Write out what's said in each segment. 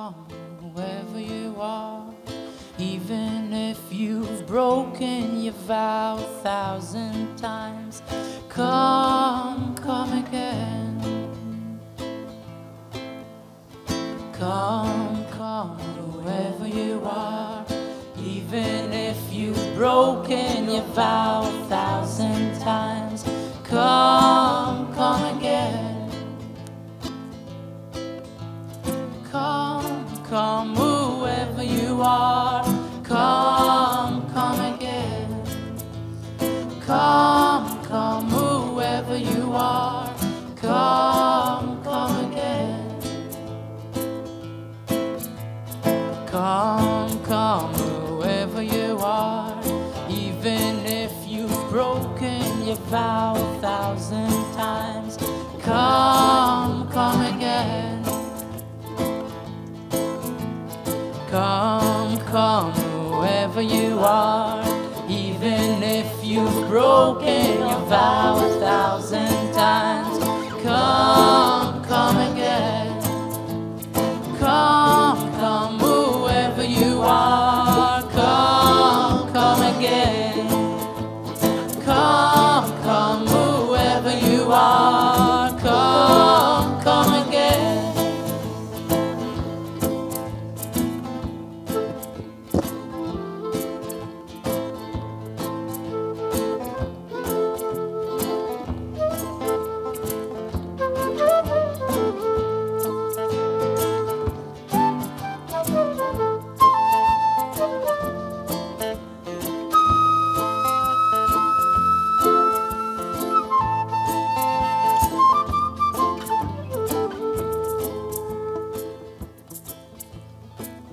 come, whoever you are. Even if you've broken your vow 1,000 times, come, come again. Come, come, whoever you are. Even if you've broken your vow 1,000 times, come, come again. Come, come, whoever you are. Come, come again. Come, come, whoever you are. Come, come again. Come, come, whoever you are. Even if you've broken your vow 1,000 times, come, come again. Come, come, whoever you are. Even if you've broken your vow 1,000 times, come, come again. Come, come, whoever you are. Come, come again. Come, come, whoever you are. Come, come again.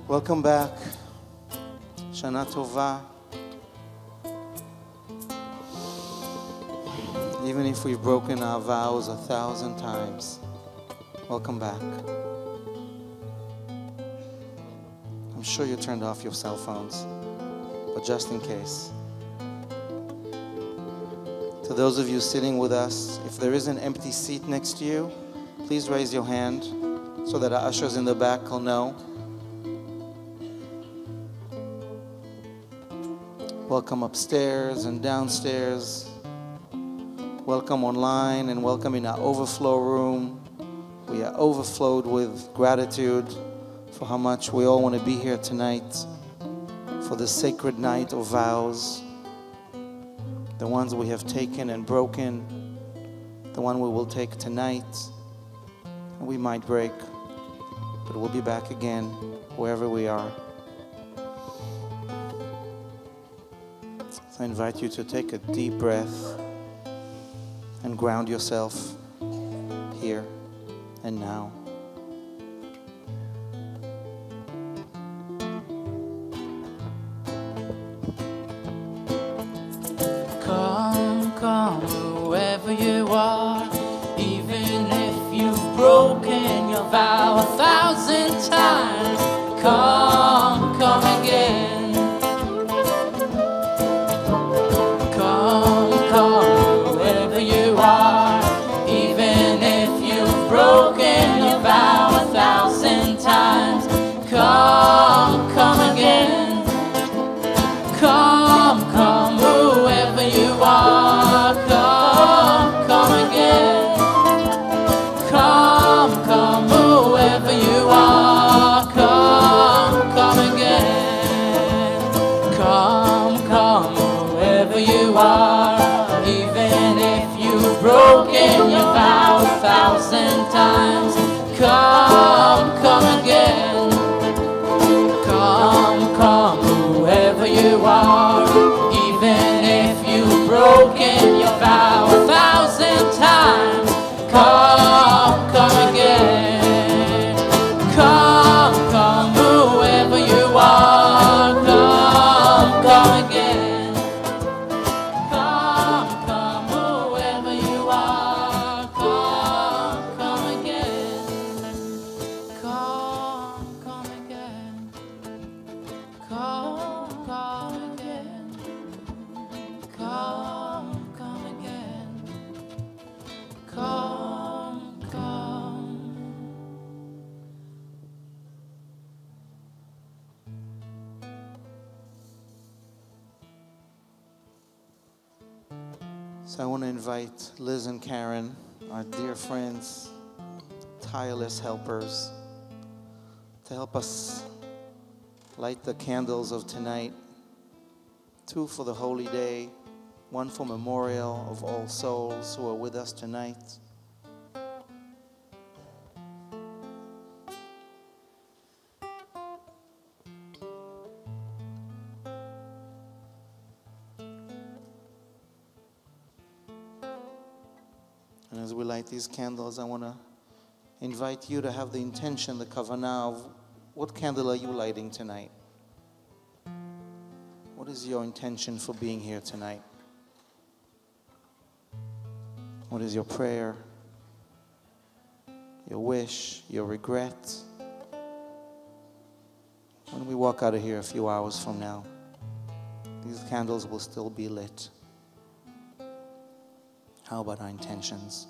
Welcome back. Shana Tova. Even if we've broken our vows 1,000 times, welcome back. I'm sure you turned off your cell phones, but just in case. To those of you sitting with us, if there is an empty seat next to you, please raise your hand so that our ushers in the back will know. Welcome upstairs and downstairs. Welcome online and welcome in our overflow room. We are overflowed with gratitude for how much we all want to be here tonight for the sacred night of vows, the ones we have taken and broken, the one we will take tonight, and we might break, but we'll be back again wherever we are. So I invite you to take a deep breath and ground yourself here and now. Come, come, whoever you are. Even if you've broken your vow 1,000 times, come, come again. Broken your vow 1,000 times, come, come again. Come, come, whoever you are. Come, come again. Come, come, whoever you are. Come, So I want to invite Liz and Karen, our dear friends, tireless helpers, to help us light the candles of tonight. 2 for the holy day, 1 for memorial of all souls who are with us tonight. And as we light these candles, I want to invite you to have the intention, the kavanah of what candle are you lighting tonight? What is your intention for being here tonight? What is your prayer, your wish, your regret? When we walk out of here a few hours from now, these candles will still be lit. How about our intentions?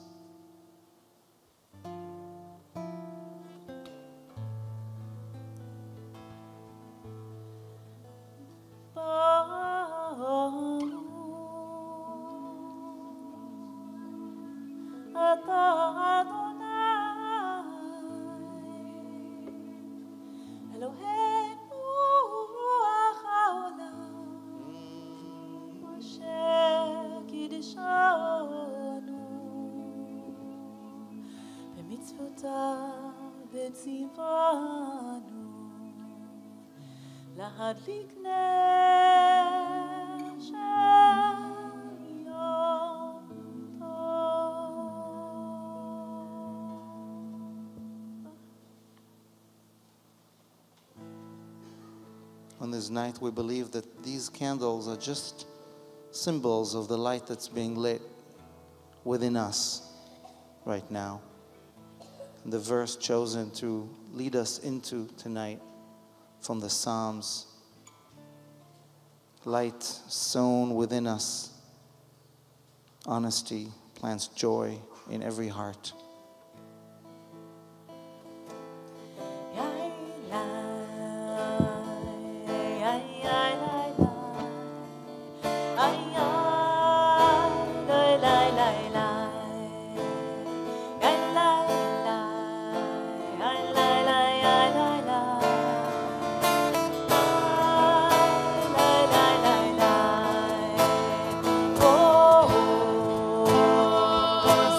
On this night, we believe that these candles are just symbols of the light that's being lit within us right now. And the verse chosen to lead us into tonight from the Psalms: light sown within us, honesty plants joy in every heart.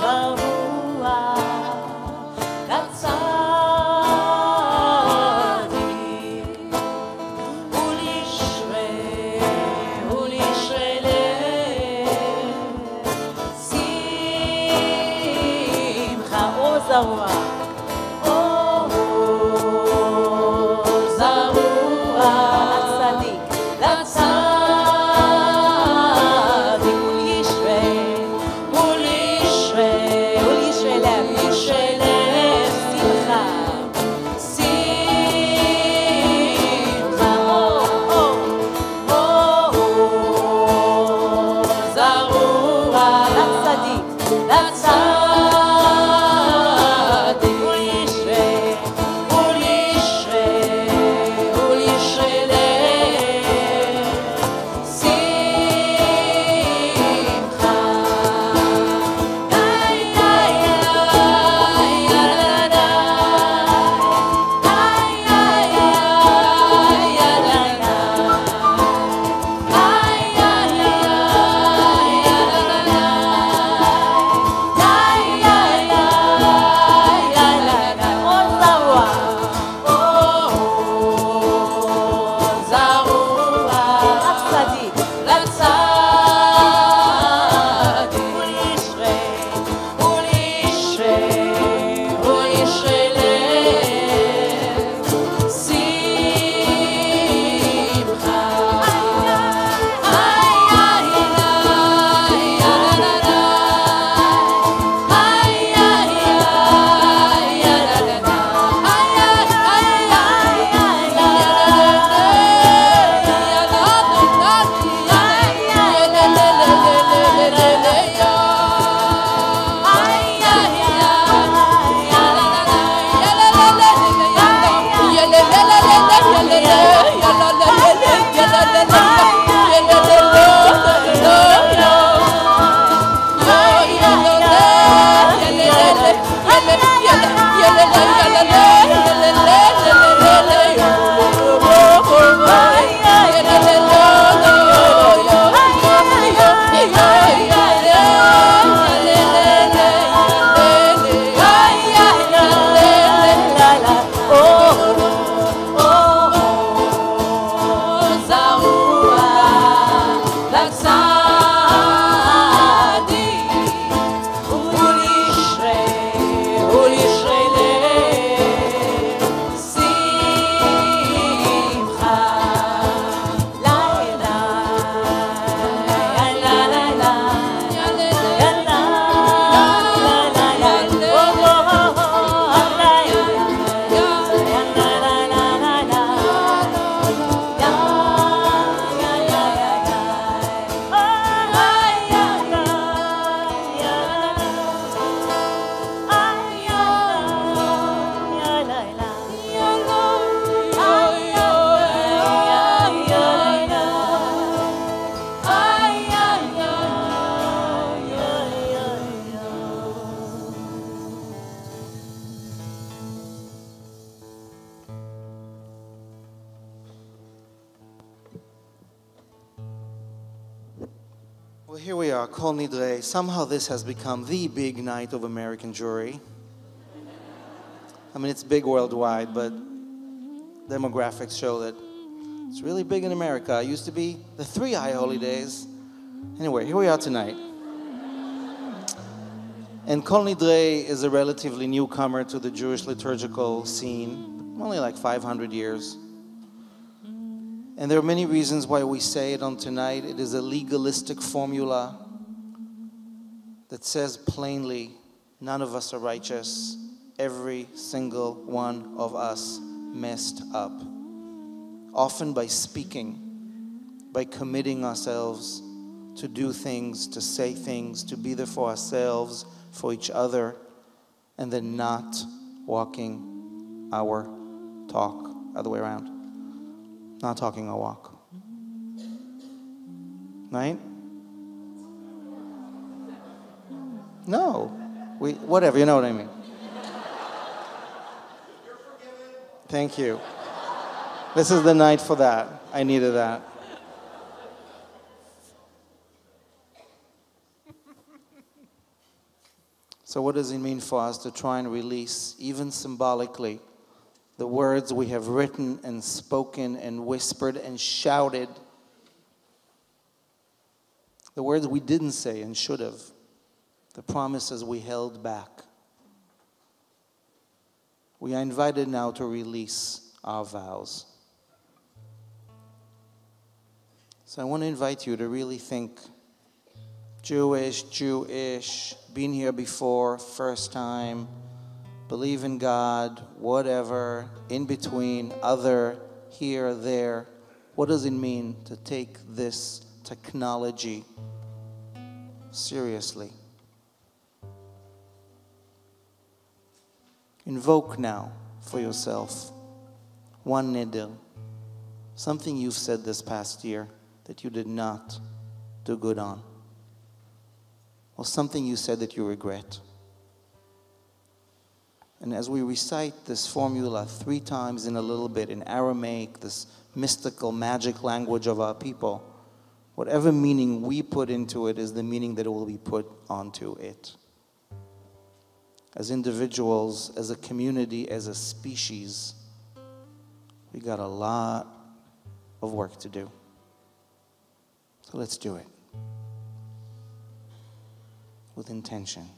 Zahu Well, here we are, Kol Nidrei. Somehow this has become the big night of American Jewry. I mean, it's big worldwide, but demographics show that it's really big in America. It used to be the 3 high holy days. Anyway, here we are tonight. And Kol Nidrei is a relatively newcomer to the Jewish liturgical scene, only like 500 years. And there are many reasons why we say it on tonight. It is a legalistic formula that says plainly, none of us are righteous. Every single one of us messed up. Often by speaking, by committing ourselves to do things, to say things, to be there for ourselves, for each other, and then not walking our talk, other way around. Not talking our walk. Right? No. Whatever, you know what I mean. Thank you. This is the night for that. I needed that. So what does it mean for us to try and release, even symbolically, the words we have written and spoken and whispered and shouted? The words we didn't say and should have. The promises we held back. We are invited now to release our vows. So I want to invite you to really think Jewish, been here before, first time, believe in God, whatever, in between, other, here, there. What does it mean to take this technology seriously? Invoke now for yourself one nidr, something you've said this past year that you did not do good on, or something you said that you regret. And as we recite this formula 3 times in a little bit in Aramaic, this mystical, magic language of our people, whatever meaning we put into it is the meaning that will be put onto it. As individuals, as a community, as a species, we got a lot of work to do. So let's do it. With intention.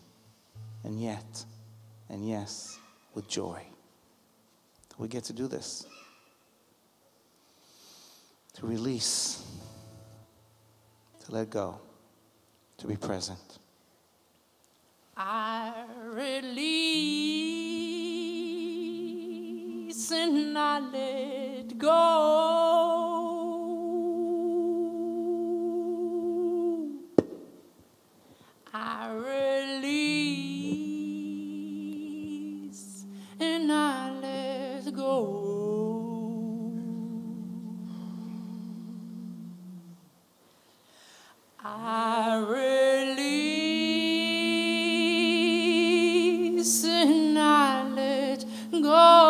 And yet, and yes, with joy. We get to do this. To release. To let go. To be present. I release and I let go. I release and I let go. I release and I let go.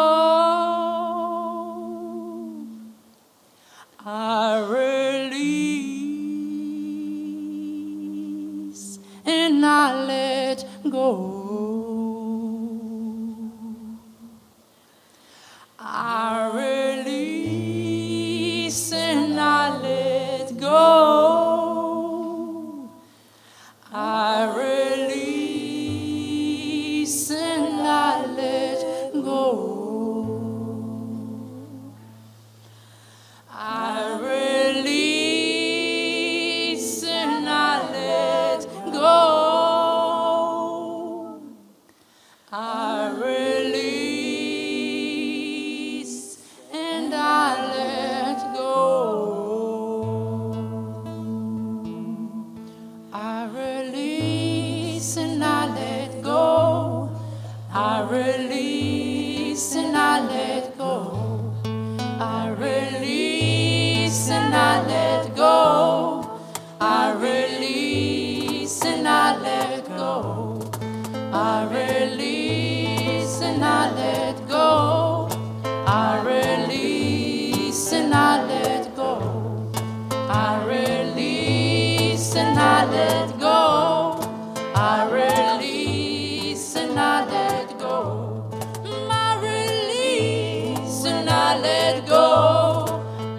let go.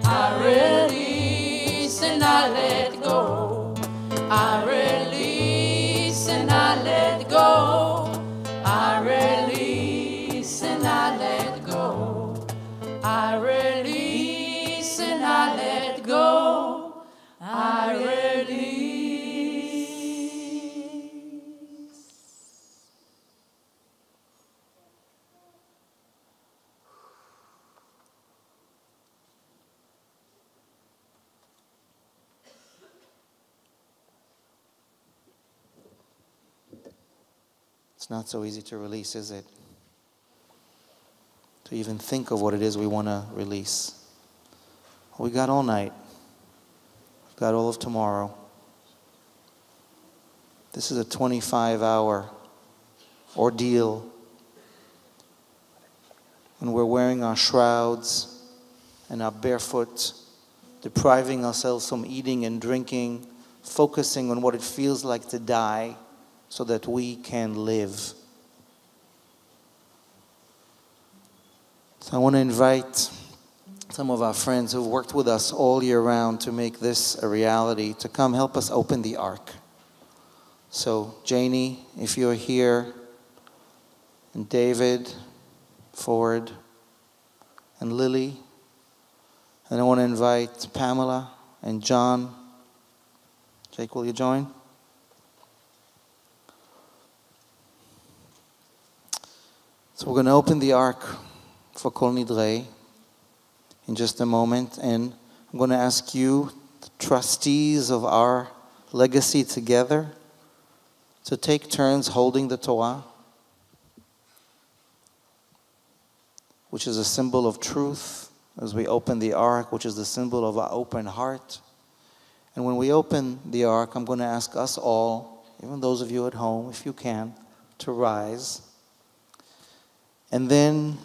I release and I let go. I release and I let go. I release and I let go. I release and I let go. I release. It's not so easy to release, is it? To even think of what it is we want to release. We got all night. We've got all of tomorrow. This is a 25-hour ordeal. When we're wearing our shrouds and our barefoot, depriving ourselves from eating and drinking, focusing on what it feels like to die so that we can live. So I want to invite some of our friends who've worked with us all year round to make this a reality, to come help us open the ark. So Janie, if you're here, and David, Ford, and Lily, and I want to invite Pamela and John. Jake, will you join? So we're going to open the ark for Kol Nidrei in just a moment, and I'm going to ask you, the trustees of our legacy together, to take turns holding the Torah, which is a symbol of truth, as we open the ark, which is the symbol of our open heart. And when we open the ark, I'm going to ask us all, even those of you at home, if you can, to rise. And then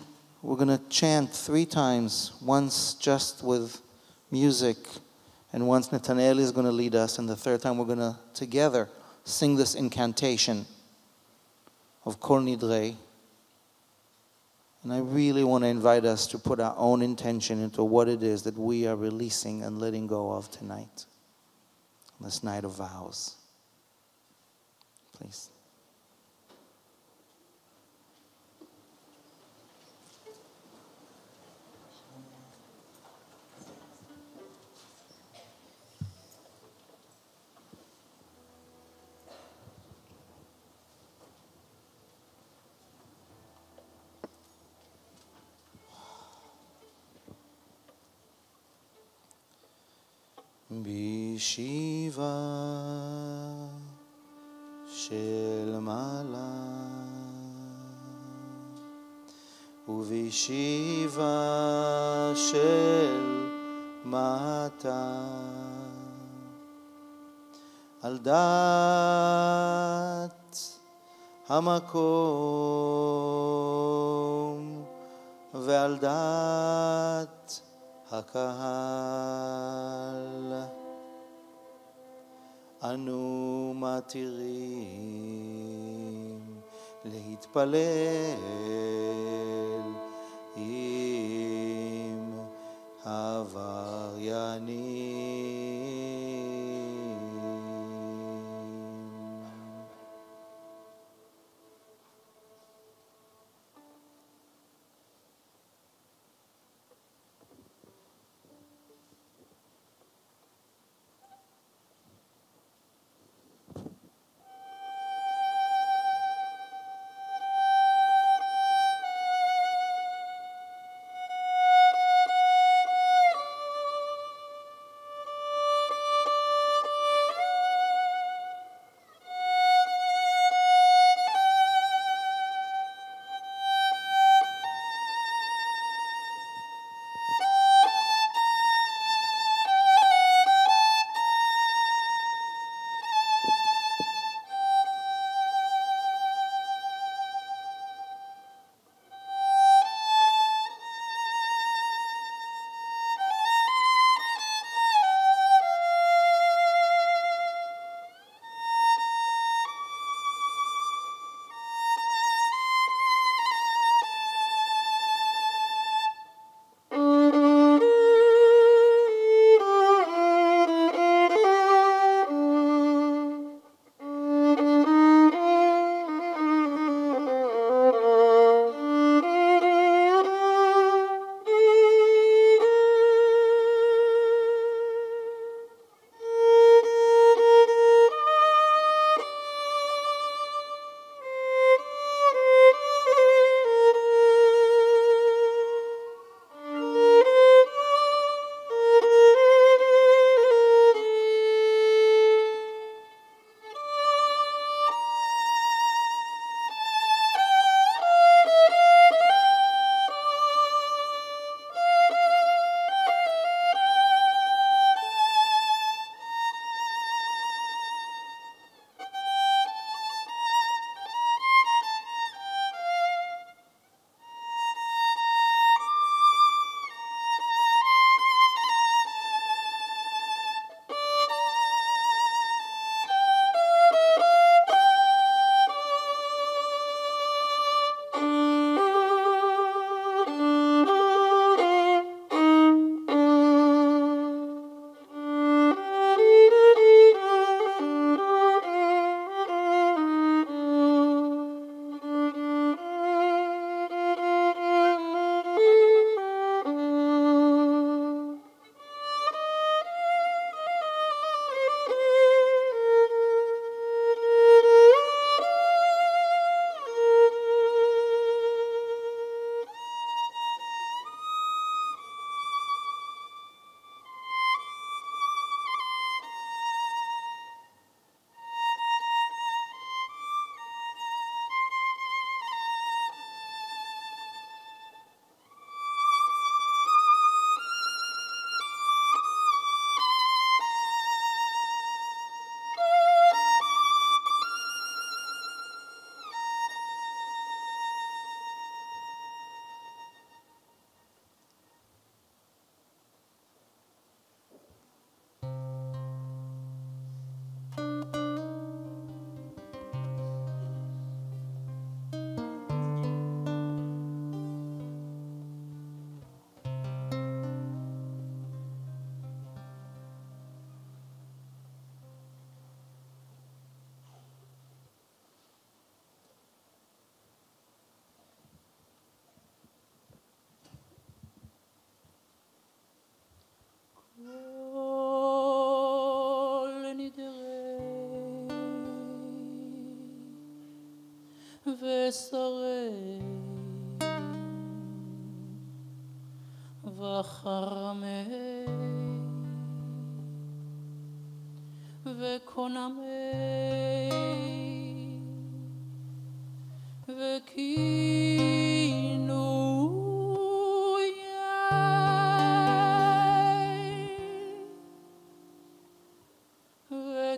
we're going to chant 3 times, once just with music, and once Nathaniel is going to lead us, and the third time we're going to together sing this incantation of Kol Nidrei. And I really want to invite us to put our own intention into what it is that we are releasing and letting go of tonight, on this night of vows. Please. בישיבה של מעלה ובישיבה של מטה על דעת המקום ועל דעת הקהל אנו מתירים להתפלל עם העבריינים. ושרי וחרמי וקונמי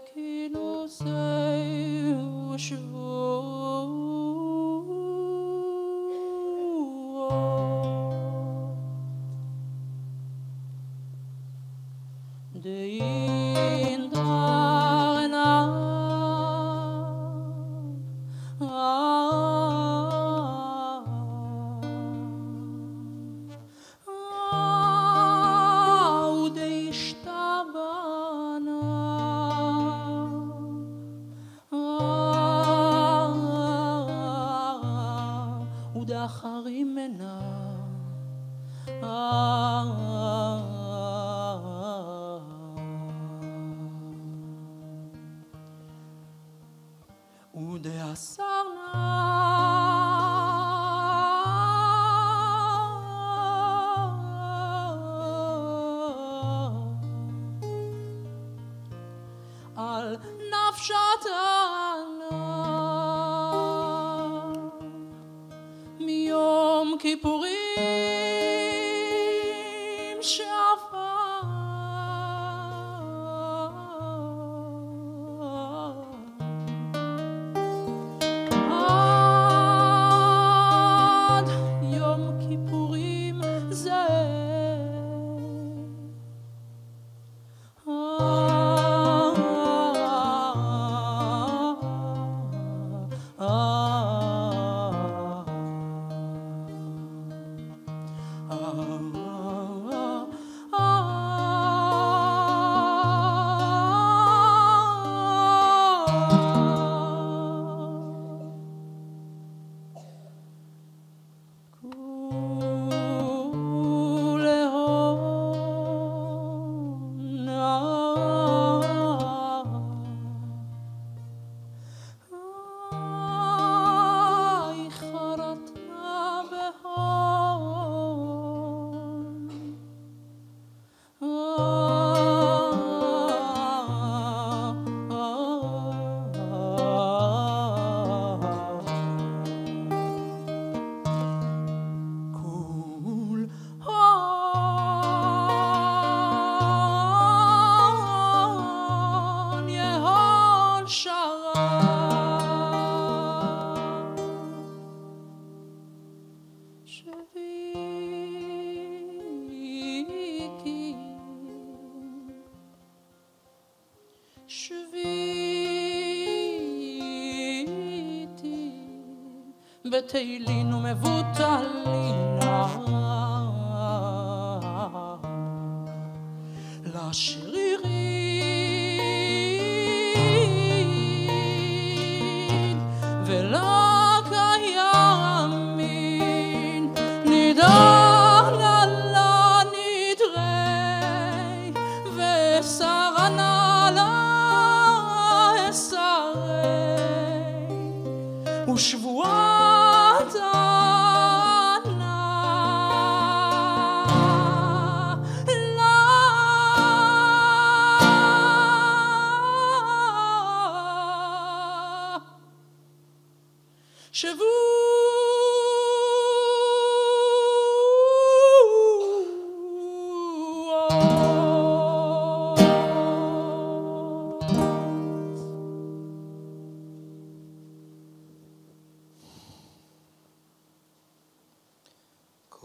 וכינוסי ושבועות דאין דרנה ודאחרים מנה על נפשתנה מיום כיפורים שעבר עד יום כיפורים זה בתהילין ומבוטלין לשרירים ולקיימים נידון על הנדרי ושרנה לשרי ושבועת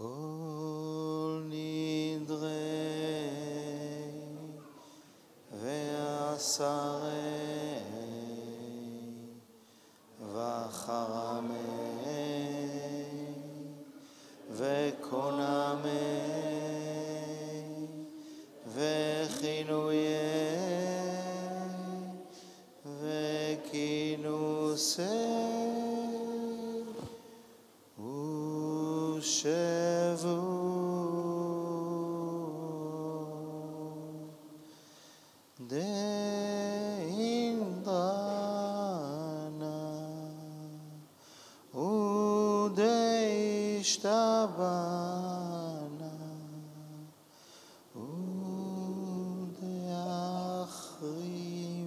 Kol Nidrei ve'asarei v'charamei ve'konamei ve'chinuyei ve'kinusei Shevu Dein Abana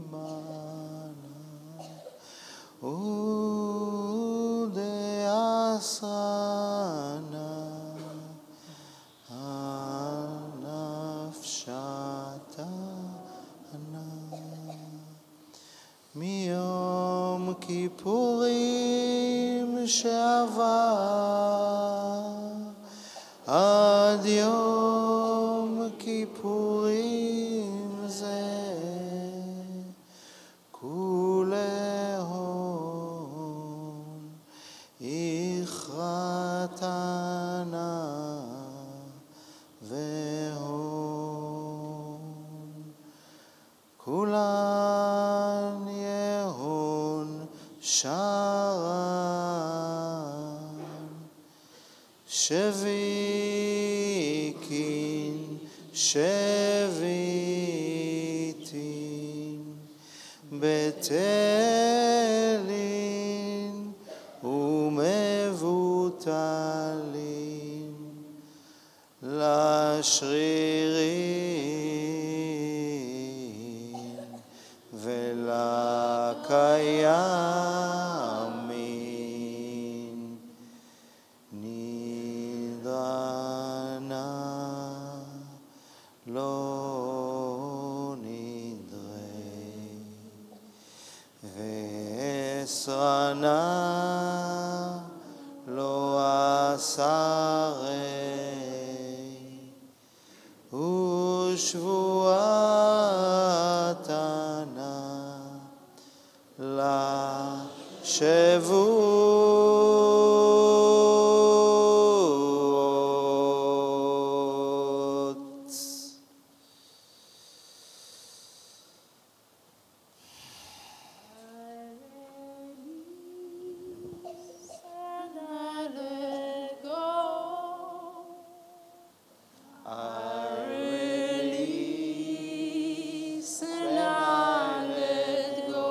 Udeachrimana Udeasrana Anafshatana Miyom Kippurim She'avar Ad Yom Kippurim Zeh Kulehon Ichratana Vehon Kulan Yehon Sharan Shevikin Shevitin Betelin Umevutalim Lashririn Velakayamin Nidrana Lo Nidrei Vesrana Lo Asarei Ushvuatana La Shevut. And I let go. I Release and I let go.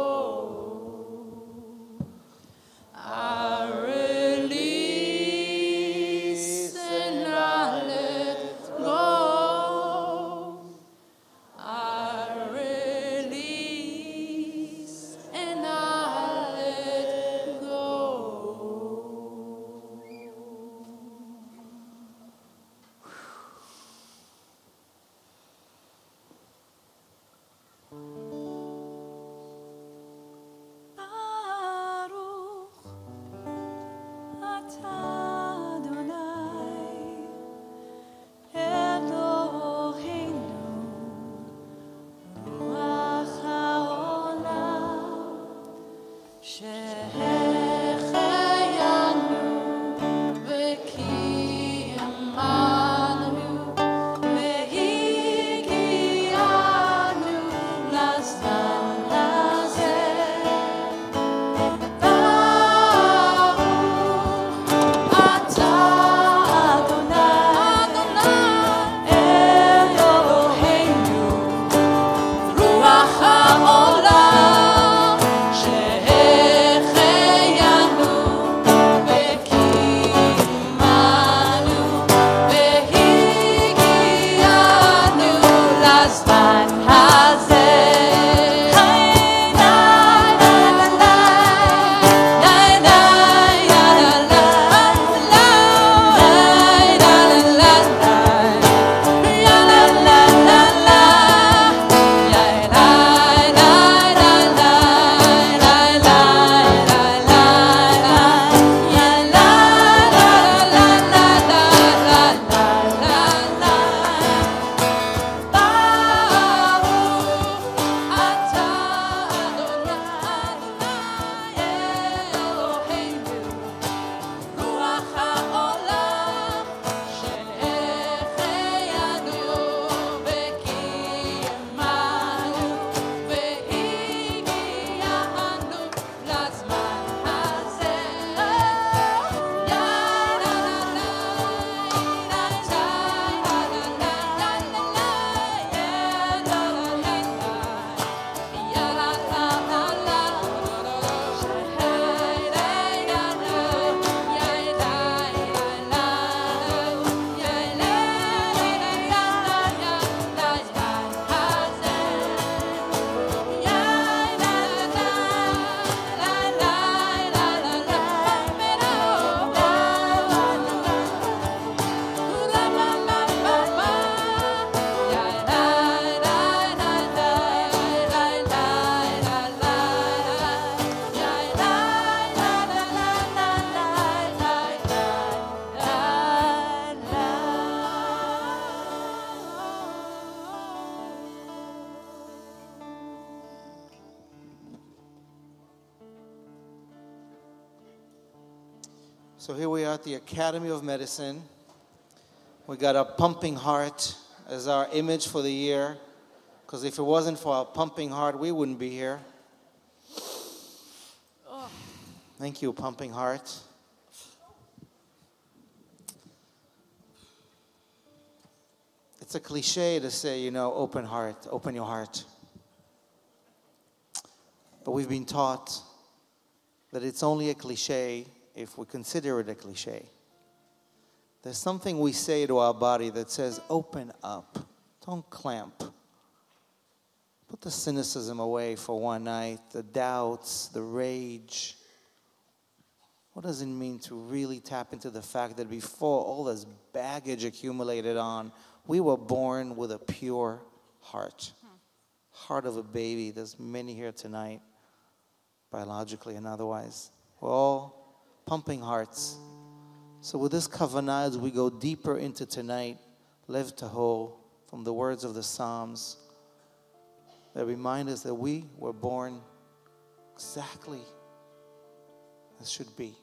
So here we are at the Academy of Medicine. We got a pumping heart as our image for the year, because if it wasn't for our pumping heart, we wouldn't be here. Thank you, pumping heart. It's a cliche to say, open heart, open your heart. But we've been taught that it's only a cliche if we consider it a cliche. There's something we say to our body that says, open up, don't clamp. Put the cynicism away for one night, the doubts, the rage. What does it mean to really tap into the fact that before all this baggage accumulated on, we were born with a pure heart. Heart of a baby. There's many here tonight, biologically and otherwise. We're all pumping hearts. So with this kavanah, as we go deeper into tonight, Lev Tahor, from the words of the Psalms, that remind us that we were born exactly as should be.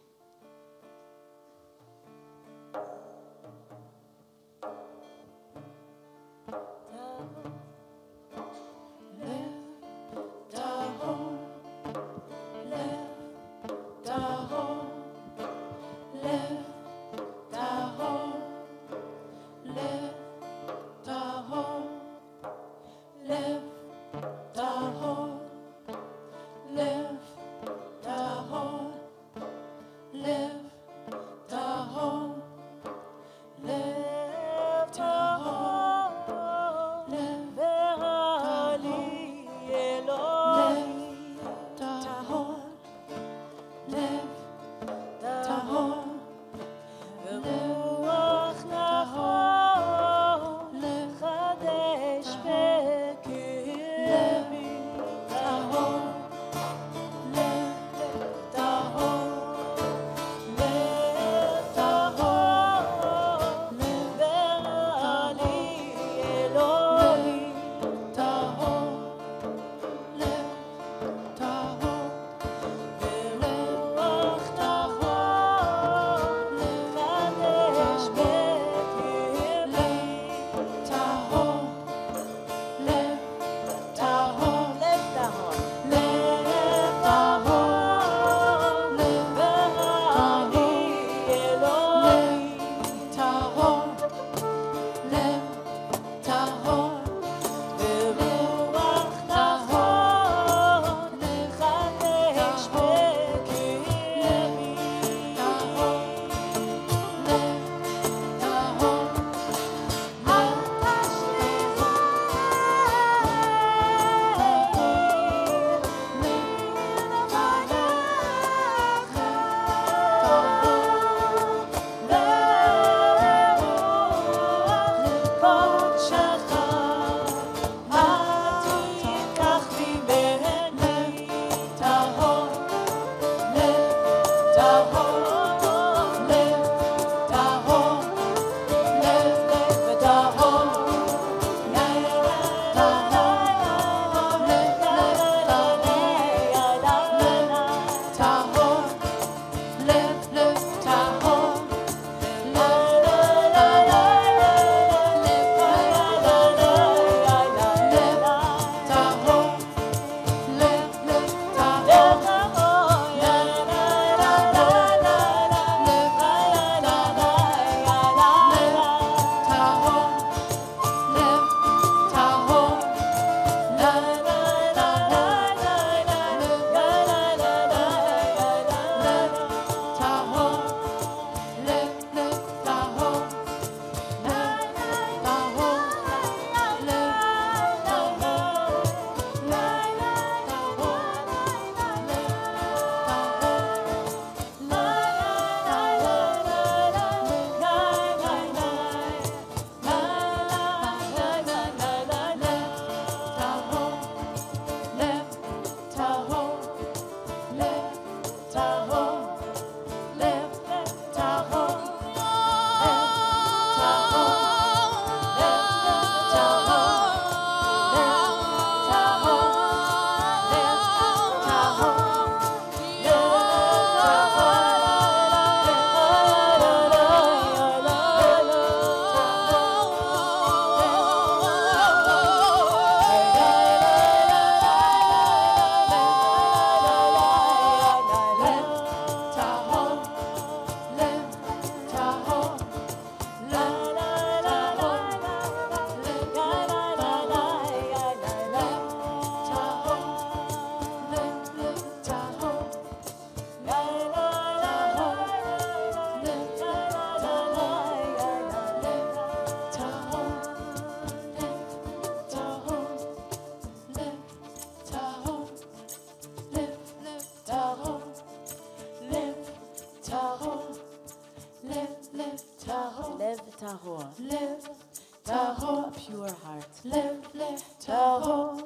tahor, pure heart. Lev, lev, tahor.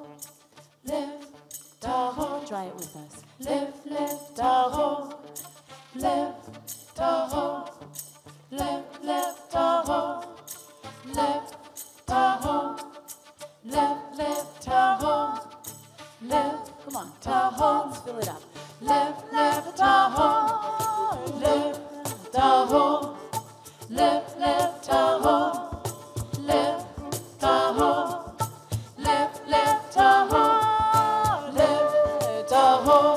Lev, tahor. Try it with us. Lev, lev, tahor. Lev, tahor. Lev, lev, tahor. Lev, tahor. Lev, lev, tahor. Lev, come on, tahor. Let's fill it up. Lev, lev, tahor. Lev, tahor. Lev, lev, tahor. Lev, tahor. Lev, lev, tahor. Lev, tahor.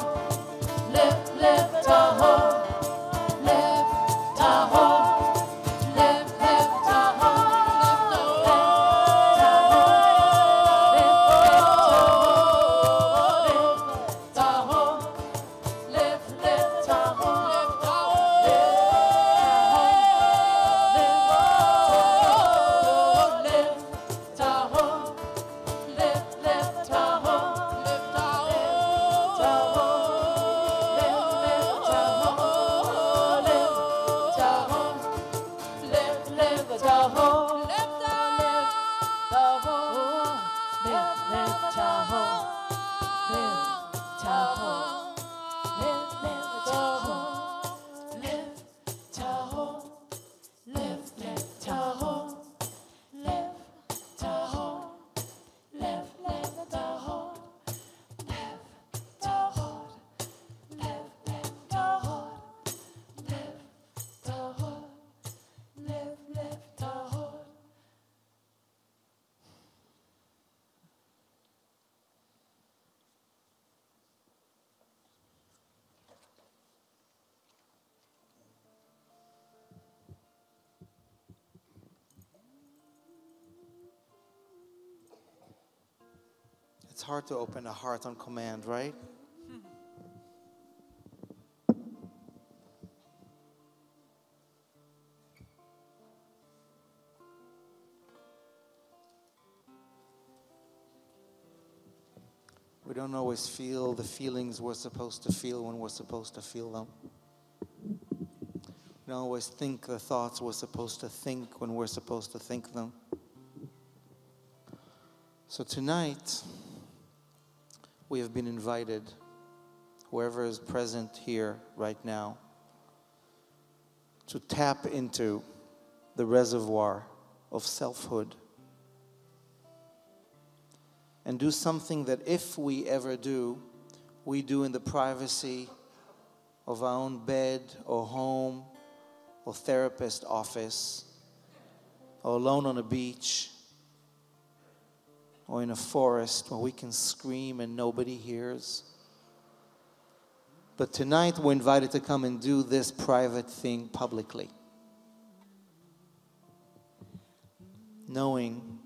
Lev, lev, tahor. Lev, tahor. Lev, lev, tahor. It's hard to open a heart on command, right? We don't always feel the feelings we're supposed to feel when we're supposed to feel them. We don't always think the thoughts we're supposed to think when we're supposed to think them. So tonight, we have been invited, whoever is present here right now, to tap into the reservoir of selfhood and do something that if we ever do, we do in the privacy of our own bed or home or therapist office or alone on a beach or in a forest where we can scream and nobody hears. But tonight we're invited to come and do this private thing publicly, knowing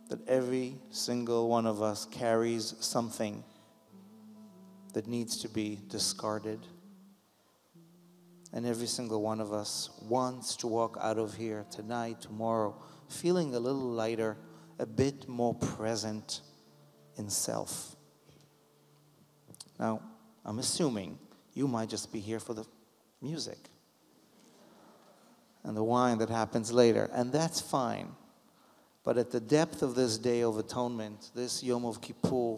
that every single one of us carries something that needs to be discarded. And every single one of us wants to walk out of here tonight, tomorrow, feeling a little lighter, a bit more present in self. Now, I'm assuming you might just be here for the music and the wine that happens later, and that's fine. But at the depth of this day of atonement, this Yom of Kippur,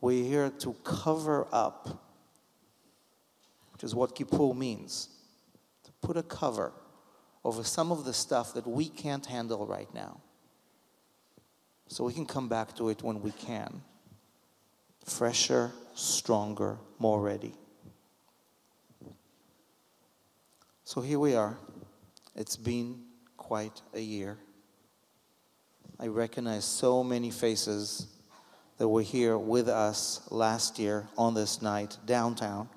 we're here to cover up, which is what Kippur means, to put a cover over some of the stuff that we can't handle right now. So we can come back to it when we can. Fresher, stronger, more ready. So here we are. It's been quite a year. I recognize so many faces that were here with us last year on this night, downtown,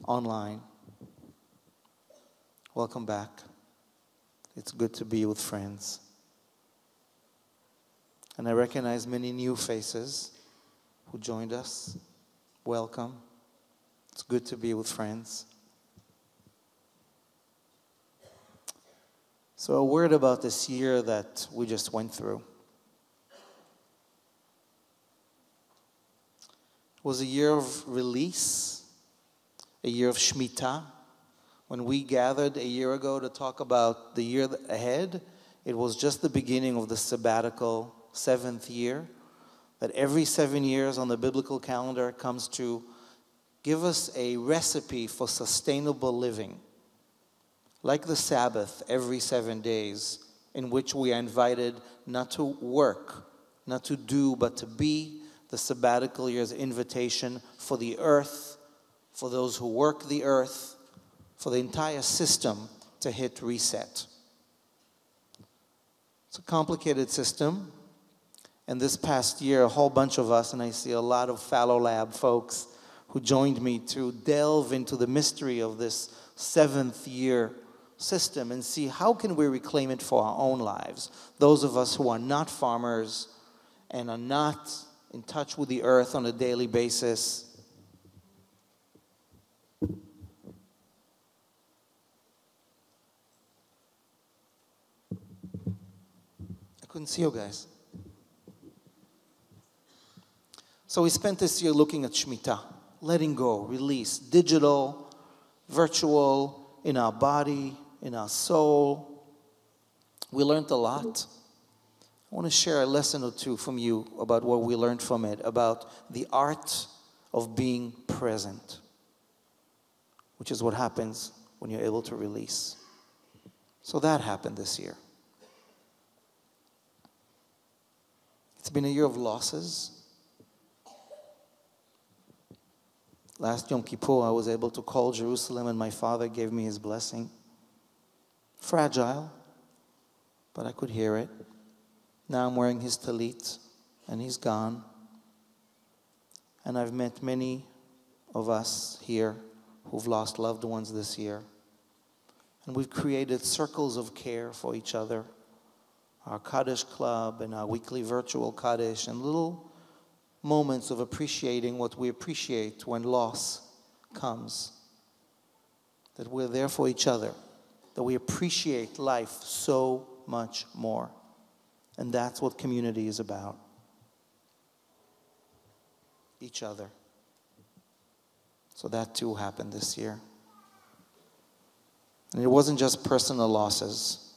online. Welcome back. It's good to be with friends. And I recognize many new faces who joined us. Welcome. It's good to be with friends. So a word about this year that we just went through. It was a year of release, a year of Shemitah. When we gathered a year ago to talk about the year ahead, it was just the beginning of the sabbatical 7th year, that every 7 years on the biblical calendar comes to give us a recipe for sustainable living. Like the Sabbath every 7 days, in which we are invited not to work, not to do, but to be. The sabbatical year's invitation for the earth, for those who work the earth, for the entire system to hit reset. It's a complicated system. And this past year, a whole bunch of us, and I see a lot of Fallow Lab folks who joined me to delve into the mystery of this 7th year system and see how can we reclaim it for our own lives. Those of us who are not farmers and are not in touch with the earth on a daily basis. I couldn't see you guys. So we spent this year looking at Shemitah, letting go, release, digital, virtual, in our body, in our soul. We learned a lot. I want to share a lesson or two from you about what we learned from it, about the art of being present, which is what happens when you're able to release. So that happened this year. It's been a year of losses. Last Yom Kippur, I was able to call Jerusalem, and my father gave me his blessing. Fragile, but I could hear it. Now I'm wearing his talit, and he's gone. And I've met many of us here who've lost loved ones this year. And we've created circles of care for each other. Our Kaddish Club and our weekly virtual Kaddish, and little moments of appreciating what we appreciate when loss comes. That we're there for each other. That we appreciate life so much more. And that's what community is about. Each other. So that too happened this year. And it wasn't just personal losses.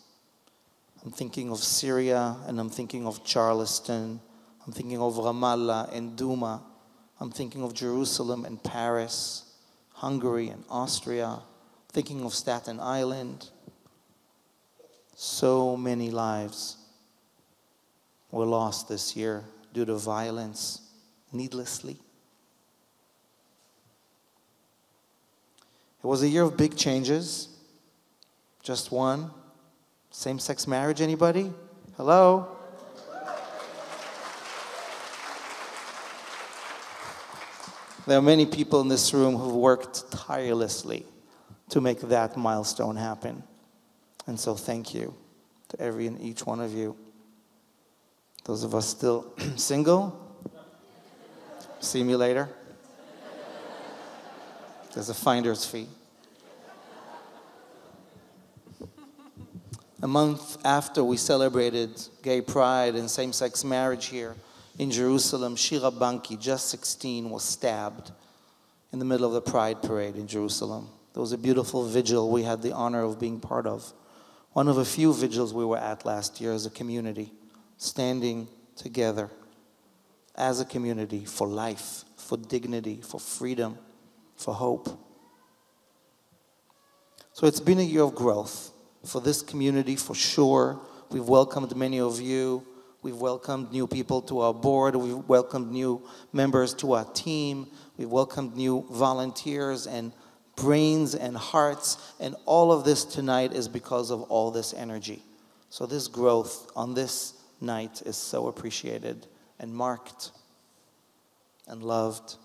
I'm thinking of Syria, and I'm thinking of Charleston. I'm thinking of Ramallah and Duma. I'm thinking of Jerusalem and Paris, Hungary and Austria. Thinking of Staten Island. So many lives were lost this year due to violence, needlessly. It was a year of big changes. Just one. Same-sex marriage, anybody? Hello? There are many people in this room who've worked tirelessly to make that milestone happen. And so thank you to every and each one of you. Those of us still single, see me later. There's a finder's fee. A month after we celebrated gay pride and same-sex marriage here in Jerusalem, Shira Banki, just 16, was stabbed in the middle of the Pride Parade in Jerusalem. There was a beautiful vigil we had the honor of being part of. One of a few vigils we were at last year as a community, standing together as a community for life, for dignity, for freedom, for hope. So it's been a year of growth for this community, for sure. We've welcomed many of you. We've welcomed new people to our board. We've welcomed new members to our team. We've welcomed new volunteers and brains and hearts. And all of this tonight is because of all this energy. So this growth on this night is so appreciated and marked and loved.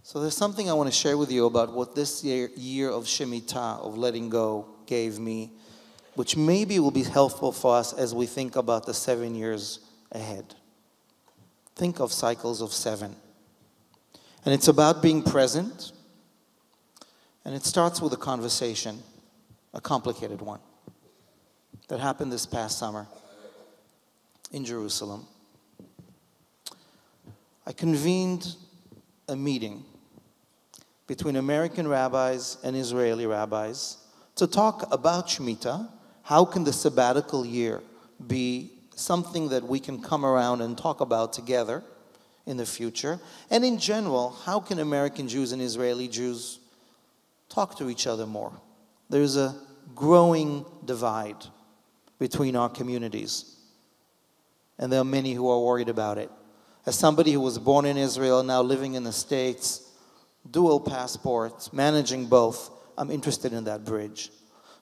So there's something I want to share with you about what this year of Shemitah, of letting go, gave me, which maybe will be helpful for us as we think about the 7 years ahead. Think of cycles of 7. And it's about being present. And it starts with a conversation, a complicated one, that happened this past summer in Jerusalem. I convened a meeting between American rabbis and Israeli rabbis to talk about Shemitah. How can the sabbatical year be something that we can come around and talk about together in the future? And in general, how can American Jews and Israeli Jews talk to each other more? There's a growing divide between our communities, and there are many who are worried about it. As somebody who was born in Israel, now living in the States, dual passports, managing both, I'm interested in that bridge.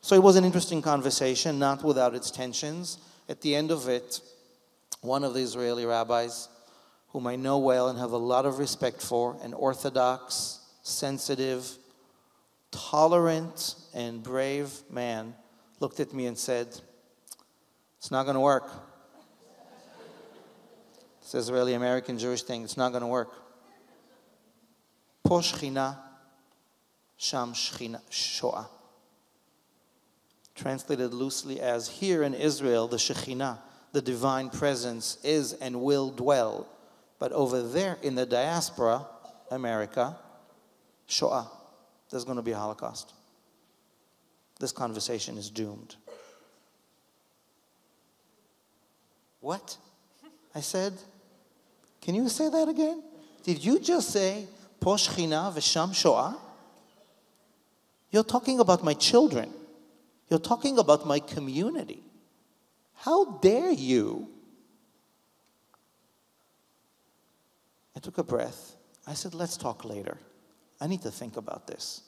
So it was an interesting conversation, not without its tensions. At the end of it, one of the Israeli rabbis, whom I know well and have a lot of respect for, an orthodox, sensitive, tolerant, and brave man, looked at me and said, "It's not going to work. This Israeli-American Jewish thing, it's not going to work. Po Shechina, Sham Shoah." Translated loosely as, here in Israel, the Shekhinah, the divine presence, is and will dwell. But over there in the diaspora, America, Shoah, there's going to be a Holocaust. This conversation is doomed. What? I said, can you say that again? Did you just say, Po Shechina v'sham Shoah? You're talking about my children. You're talking about my community. How dare you? I took a breath. I said, let's talk later. I need to think about this.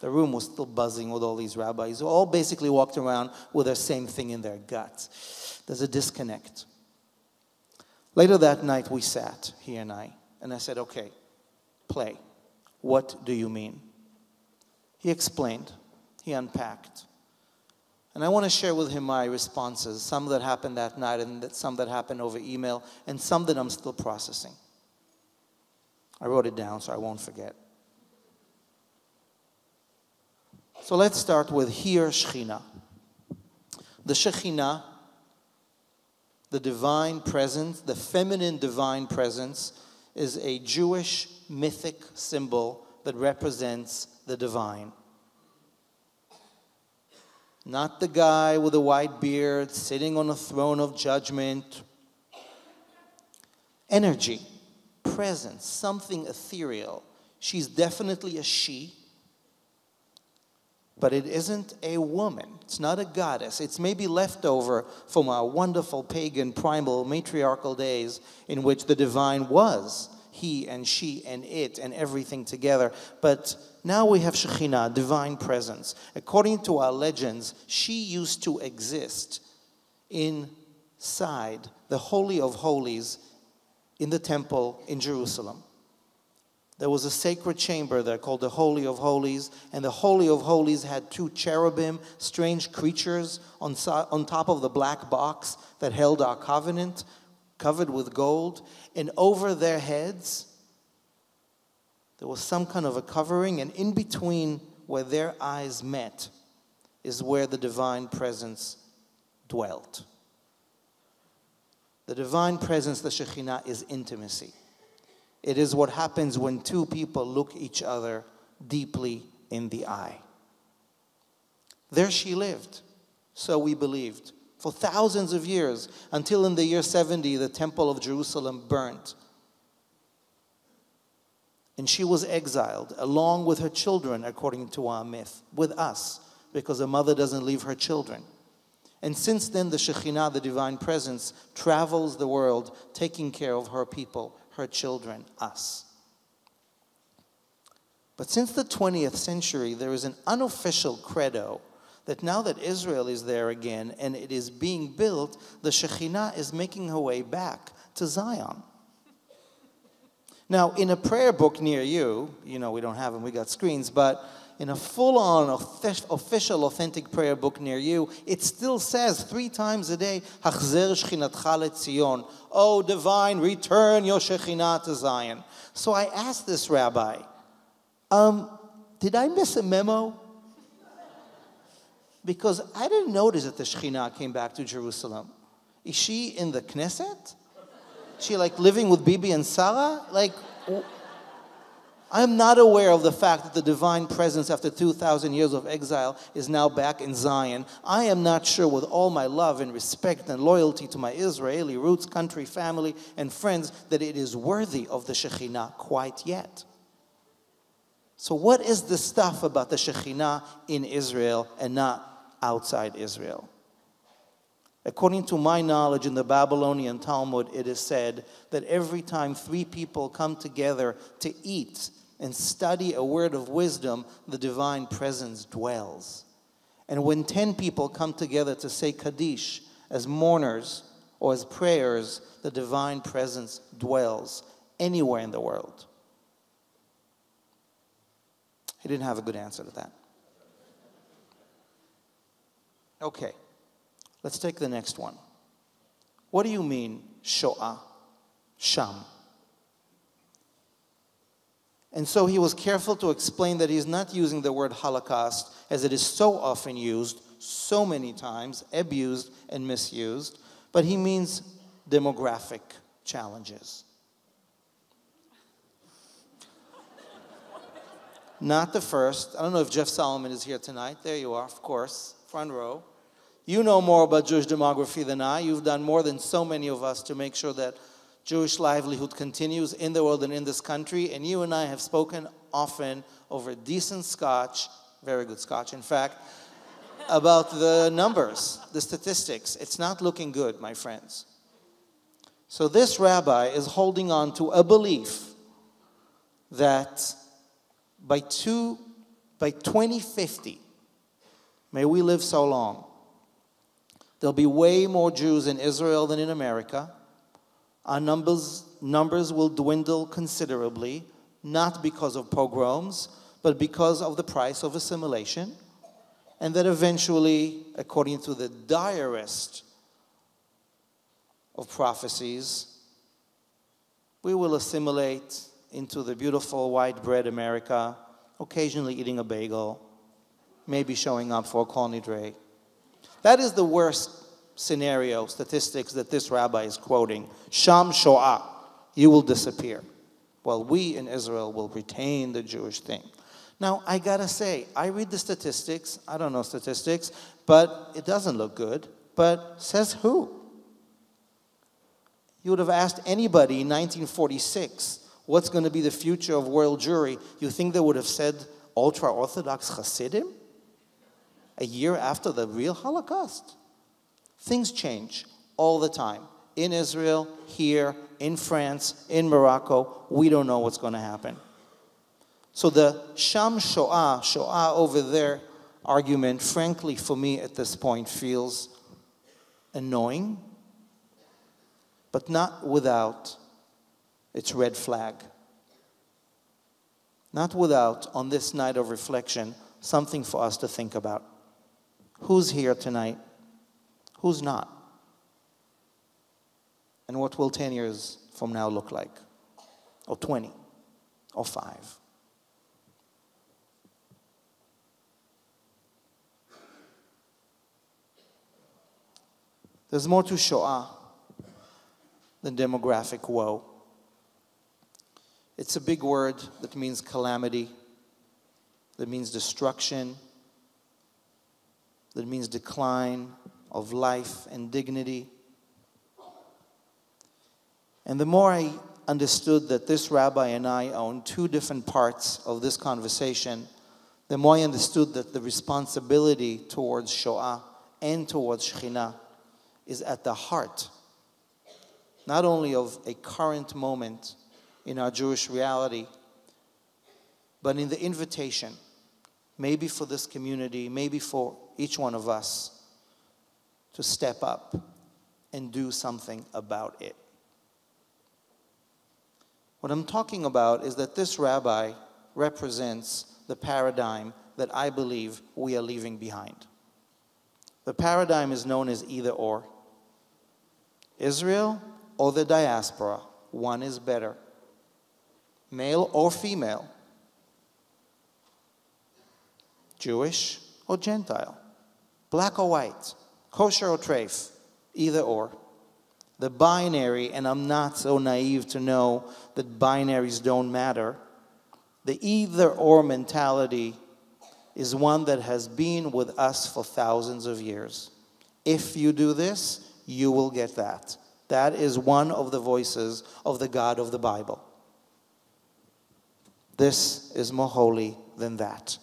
The room was still buzzing with all these rabbis who all basically walked around with the same thing in their guts. There's a disconnect. Later that night, we sat, he and I said, okay, play. What do you mean? He explained. He unpacked. And I want to share with him my responses, some that happened that night and some that happened over email, and some that I'm still processing. I wrote it down so I won't forget. So let's start with here Shechina. The Shekhinah, the divine presence, the feminine divine presence, is a Jewish mythic symbol that represents the divine. Not the guy with a white beard sitting on a throne of judgment. Energy, presence, something ethereal. She's definitely a she, but it isn't a woman. It's not a goddess. It's maybe leftover from our wonderful pagan, primal, matriarchal days in which the divine was he and she and it and everything together. But now we have Shekhinah, divine presence. According to our legends, she used to exist inside the Holy of Holies in the temple in Jerusalem. There was a sacred chamber there called the Holy of Holies, and the Holy of Holies had two cherubim, strange creatures on top of the black box that held our covenant, covered with gold, and over their heads there was some kind of a covering, and in between where their eyes met is where the divine presence dwelt. The divine presence, the Shekhinah, is intimacy. It is what happens when two people look each other deeply in the eye. There she lived, so we believed, for thousands of years, until in the year 70, the temple of Jerusalem burnt. And she was exiled, along with her children, according to our myth, with us, because a mother doesn't leave her children. And since then, the Shekhinah, the divine presence, travels the world, taking care of her people, her children, us. But since the 20th century, there is an unofficial credo that now that Israel is there again and it is being built, the Shekhinah is making her way back to Zion. Now, in a prayer book near you, we don't have them, we got screens, but in a full-on, official, authentic prayer book near you, it still says 3 times a day, Hachzer Shechinatcha leTzion. Oh, divine, return your Shekhinah to Zion. So I asked this rabbi, did I miss a memo? Because I didn't notice that the Shekhinah came back to Jerusalem. Is she in the Knesset? Is she like living with Bibi and Sarah? Like, I'm not aware of the fact that the divine presence after 2,000 years of exile is now back in Zion. I am not sure, with all my love and respect and loyalty to my Israeli roots, country, family, and friends, that it is worthy of the Shekhinah quite yet. So what is the stuff about the Shekhinah in Israel and not outside Israel? According to my knowledge in the Babylonian Talmud, it is said that every time 3 people come together to eat and study a word of wisdom, the divine presence dwells. And when 10 people come together to say Kaddish as mourners or as prayers, the divine presence dwells anywhere in the world. He didn't have a good answer to that. Okay, let's take the next one. What do you mean, Shoah, Sham? And so he was careful to explain that he's not using the word Holocaust as it is so often used, so many times, abused and misused, but he means demographic challenges. Not the first. I don't know if Jeff Solomon is here tonight. There you are, of course, front row. You know more about Jewish demography than I. You've done more than so many of us to make sure that Jewish livelihood continues in the world and in this country. And you and I have spoken often over decent scotch, very good scotch, in fact, about the numbers, the statistics. It's not looking good, my friends. So this rabbi is holding on to a belief that by 2050, may we live so long, there'll be way more Jews in Israel than in America. Our numbers will dwindle considerably, not because of pogroms, but because of the price of assimilation. And that eventually, according to the direst of prophecies, we will assimilate into the beautiful white bread America, occasionally eating a bagel, maybe showing up for a Kol Nidrei. That is the worst scenario, statistics that this rabbi is quoting. Sham Shoah, you will disappear. While we in Israel will retain the Jewish thing. Now, I gotta say, I read the statistics. I don't know statistics, but it doesn't look good. But says who? You would have asked anybody in 1946, what's going to be the future of world Jewry? You think they would have said ultra-Orthodox Hasidim? A year after the real Holocaust? Things change all the time. In Israel, here, in France, in Morocco, we don't know what's going to happen. So the Sham Shoah, Shoah over there argument, frankly, for me at this point feels annoying, but not without its red flag. Not without, on this night of reflection, something for us to think about. Who's here tonight? Who's not? And what will 10 years from now look like? Or 20? Or 5? There's more to Shoah than demographic woe. It's a big word that means calamity, that means destruction, that means decline of life and dignity. And the more I understood that this rabbi and I own 2 different parts of this conversation, the more I understood that the responsibility towards Shoah and towards Shekhinah is at the heart, not only of a current moment in our Jewish reality, but in the invitation, maybe for this community, maybe for each one of us, to step up and do something about it. What I'm talking about is that this rabbi represents the paradigm that I believe we are leaving behind. The paradigm is known as either or. Israel or the diaspora, one is better. Male or female. Jewish or Gentile. Black or white. Kosher or treif. Either or. The binary, and I'm not so naive to know that binaries don't matter, The either-or mentality is one that has been with us for thousands of years. If you do this, you will get that. That is one of the voices of the God of the Bible. This is more holy than that.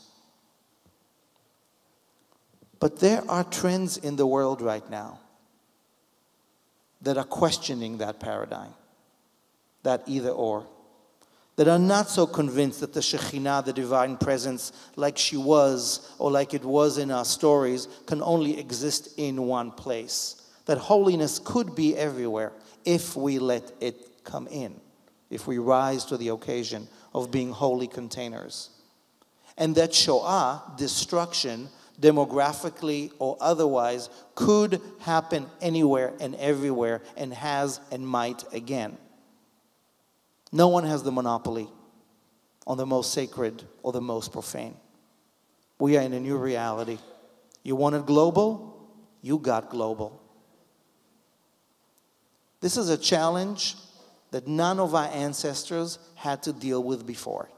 But there are trends in the world right now that are questioning that paradigm, that either-or, that are not so convinced that the Shekhinah, the divine presence, like she was or like it was in our stories, can only exist in one place. That holiness could be everywhere if we let it come in, if we rise to the occasion of being holy containers. And that Shoah, destruction, demographically or otherwise, could happen anywhere and everywhere and has and might again. No one has the monopoly on the most sacred or the most profane. We are in a new reality. You wanted global? You got global. This is a challenge that none of our ancestors had to deal with before.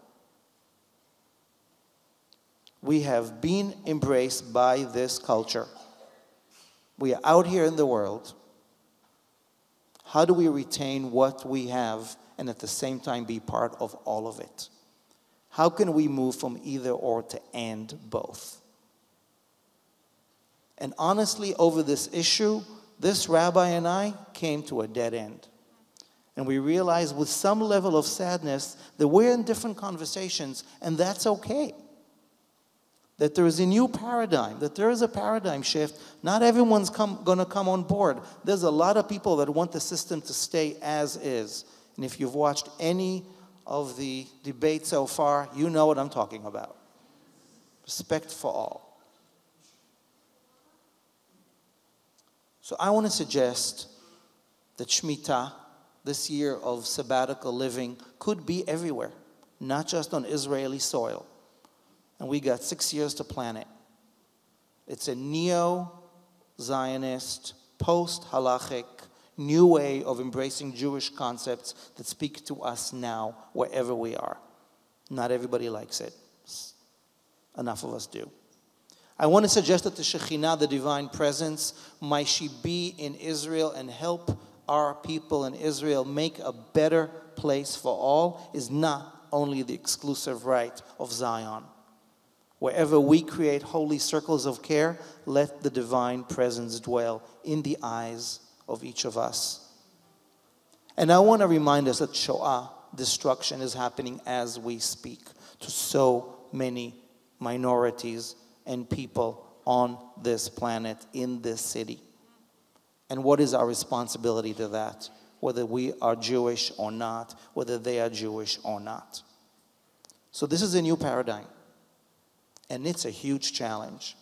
We have been embraced by this culture. We are out here in the world. How do we retain what we have and at the same time be part of all of it? How can we move from either or to and both? And honestly, over this issue, this rabbi and I came to a dead end. And we realized with some level of sadness that we're in different conversations, and that's okay. That there is a new paradigm, that there is a paradigm shift. Not everyone's going to come on board. There's a lot of people that want the system to stay as is. And if you've watched any of the debates so far, you know what I'm talking about. Respect for all. So I want to suggest that Shemitah, this year of sabbatical living, could be everywhere, not just on Israeli soil. And we got 6 years to plan it. It's a neo-Zionist, post-halachic, new way of embracing Jewish concepts that speak to us now, wherever we are. Not everybody likes it. Enough of us do. I want to suggest that the Shekhinah, the divine presence, might she be in Israel and help our people in Israel make a better place for all, is not only the exclusive right of Zion. Wherever we create holy circles of care, let the divine presence dwell in the eyes of each of us. And I want to remind us that Shoah, destruction, is happening as we speak to so many minorities and people on this planet, in this city. And what is our responsibility to that? Whether we are Jewish or not, whether they are Jewish or not. So this is a new paradigm. And it's a huge challenge.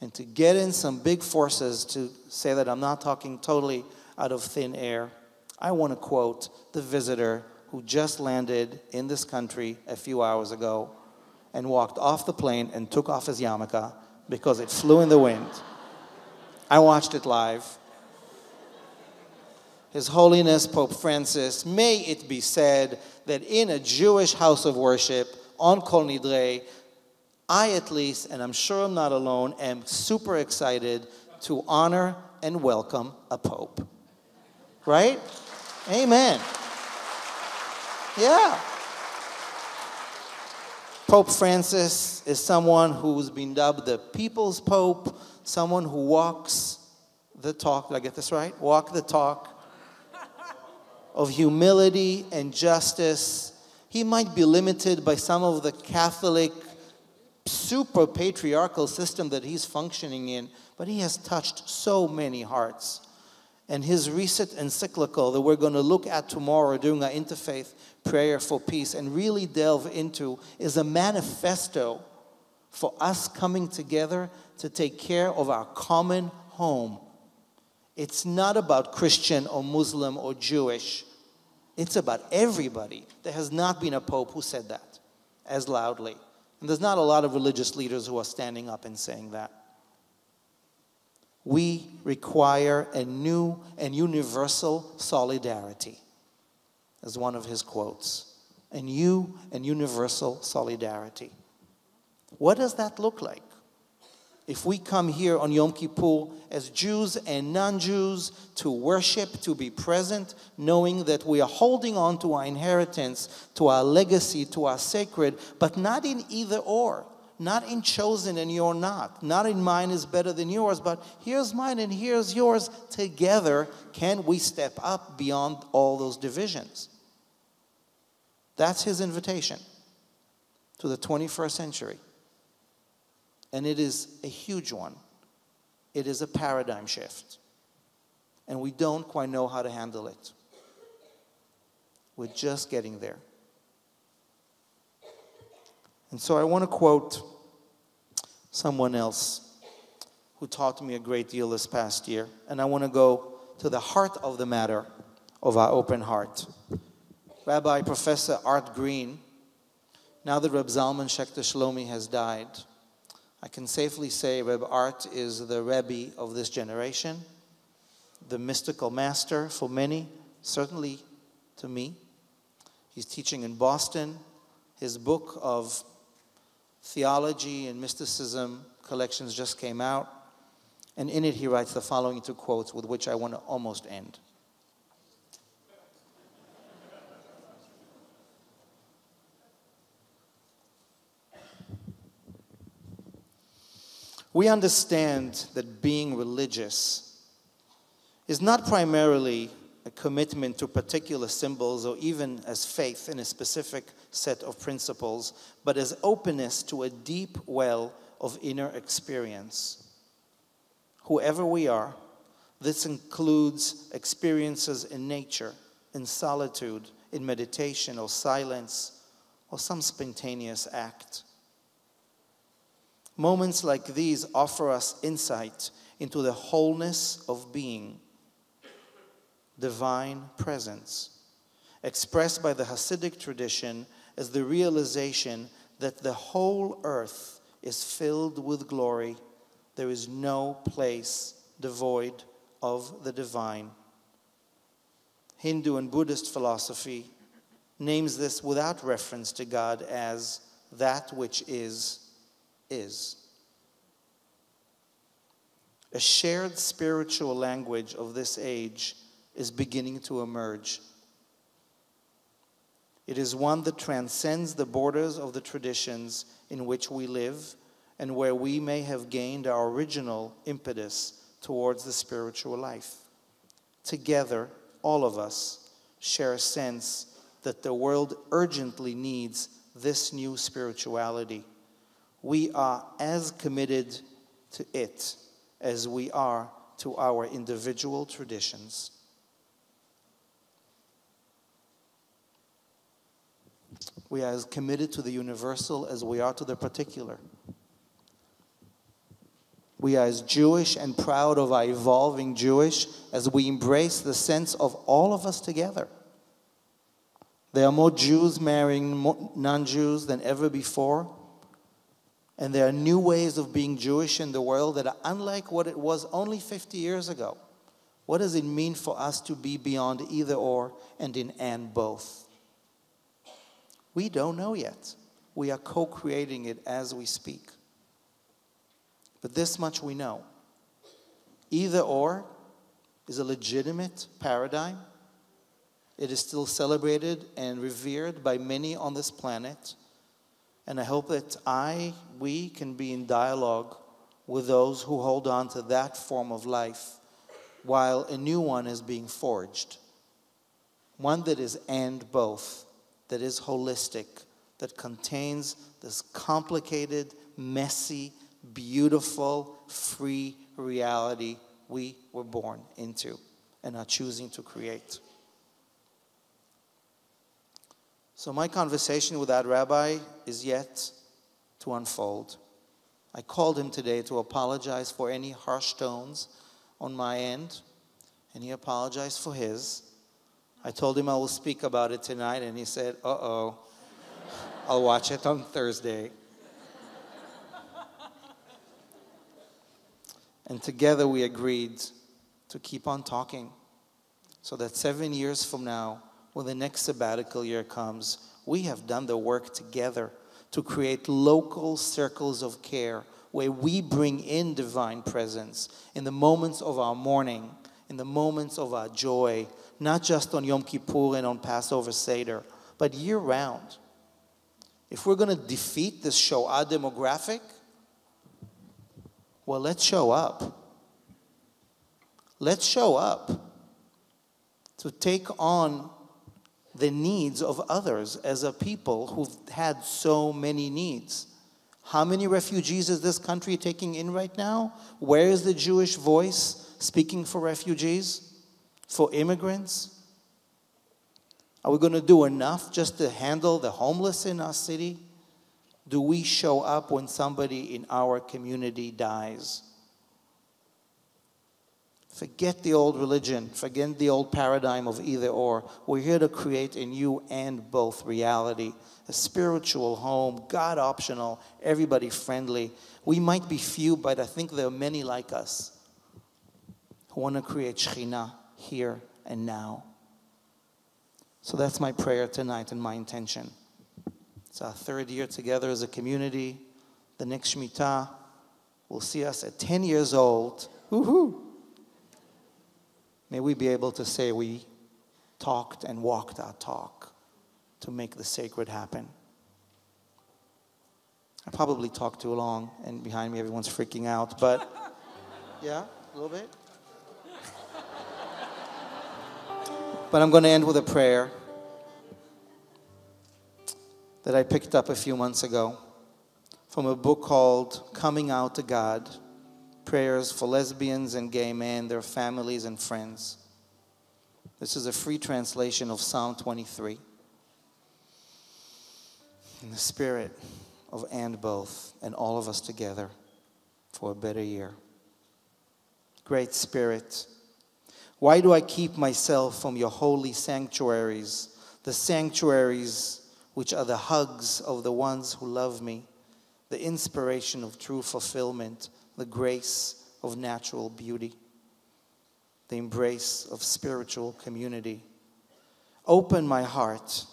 And to get in some big forces to say that I'm not talking totally out of thin air, I want to quote the visitor who just landed in this country a few hours ago and walked off the plane and took off his yarmulke because it flew in the wind. I watched it live. His Holiness Pope Francis, may it be said that in a Jewish house of worship on Kol Nidrei, I at least, and I'm sure I'm not alone, am super excited to honor and welcome a pope. Right? Amen. Yeah. Pope Francis is someone who's been dubbed the people's pope, someone who walks the talk, did I get this right? Walk the talk of humility and justice. He might be limited by some of the Catholic super patriarchal system that he's functioning in, but he has touched so many hearts. And his recent encyclical that we're going to look at tomorrow during our interfaith prayer for peace and really delve into is a manifesto for us coming together to take care of our common home. It's not about Christian or Muslim or Jewish. It's about everybody. There has not been a pope who said that as loudly. And there's not a lot of religious leaders who are standing up and saying that. We require a new and universal solidarity, as one of his quotes. and universal solidarity. What does that look like? If we come here on Yom Kippur as Jews and non-Jews to worship, to be present, knowing that we are holding on to our inheritance, to our legacy, to our sacred, but not in either or, not in chosen and you're not in mine is better than yours, but here's mine and here's yours. Together, can we step up beyond all those divisions? That's his invitation to the 21st century. And it is a huge one. It is a paradigm shift. And we don't quite know how to handle it. We're just getting there. And so I want to quote someone else who taught me a great deal this past year. And I want to go to the heart of the matter of our open heart. Rabbi Professor Art Green, now that Reb Zalman Schechter Shlomi has died, I can safely say Reb Art is the Rebbe of this generation, the mystical master for many, certainly to me. He's teaching in Boston. His book of theology and mysticism collections just came out. And in it he writes the following two quotes with which I want to almost end. We understand that being religious is not primarily a commitment to particular symbols or even as faith in a specific set of principles, but as openness to a deep well of inner experience. Whoever we are, this includes experiences in nature, in solitude, in meditation or silence, or some spontaneous act. Moments like these offer us insight into the wholeness of being, divine presence, expressed by the Hasidic tradition as the realization that the whole earth is filled with glory. There is no place devoid of the divine. Hindu and Buddhist philosophy names this without reference to God as that which is. A shared spiritual language of this age is beginning to emerge. It is one that transcends the borders of the traditions in which we live and where we may have gained our original impetus towards the spiritual life. Together, all of us share a sense that the world urgently needs this new spirituality. We are as committed to it as we are to our individual traditions. We are as committed to the universal as we are to the particular. We are as Jewish and proud of our evolving Jewish as we embrace the sense of all of us together. There are more Jews marrying non-Jews than ever before. And there are new ways of being Jewish in the world that are unlike what it was only 50 years ago. What does it mean for us to be beyond either or and in and both? We don't know yet. We are co-creating it as we speak. But this much we know. Either or is a legitimate paradigm. It is still celebrated and revered by many on this planet. And I hope that we can be in dialogue with those who hold on to that form of life while a new one is being forged. One that is and both, that is holistic, that contains this complicated, messy, beautiful, free reality we were born into and are choosing to create. So my conversation with that rabbi is yet to unfold. I called him today to apologize for any harsh tones on my end, and he apologized for his. I told him I will speak about it tonight, and he said, uh-oh, I'll watch it on Thursday. And together we agreed to keep on talking so that 7 years from now, when the next sabbatical year comes, we have done the work together to create local circles of care where we bring in divine presence in the moments of our mourning, in the moments of our joy, not just on Yom Kippur and on Passover Seder, but year-round. If we're going to defeat this Shoah demographic, well, let's show up. Let's show up to take on the needs of others as a people who've had so many needs. How many refugees is this country taking in right now? Where is the Jewish voice speaking for refugees, for immigrants? Are we going to do enough just to handle the homeless in our city? Do we show up when somebody in our community dies? Forget the old religion. Forget the old paradigm of either or. We're here to create a new and both reality. A spiritual home, God optional, everybody friendly. We might be few, but I think there are many like us who want to create Shekhinah here and now. So that's my prayer tonight and my intention. It's our third year together as a community. The next Shemitah will see us at 10 years old. Woohoo! May we be able to say we talked and walked our talk to make the sacred happen. I probably talked too long, and behind me everyone's freaking out, but yeah, a little bit. But I'm going to end with a prayer that I picked up a few months ago from a book called Coming Out to God, Prayers for Lesbians and Gay Men, Their Families and Friends. This is a free translation of Psalm 23. In the spirit of and both, and all of us together for a better year. Great Spirit, why do I keep myself from your holy sanctuaries, the sanctuaries which are the hugs of the ones who love me, the inspiration of true fulfillment, the grace of natural beauty, the embrace of spiritual community. Open my heart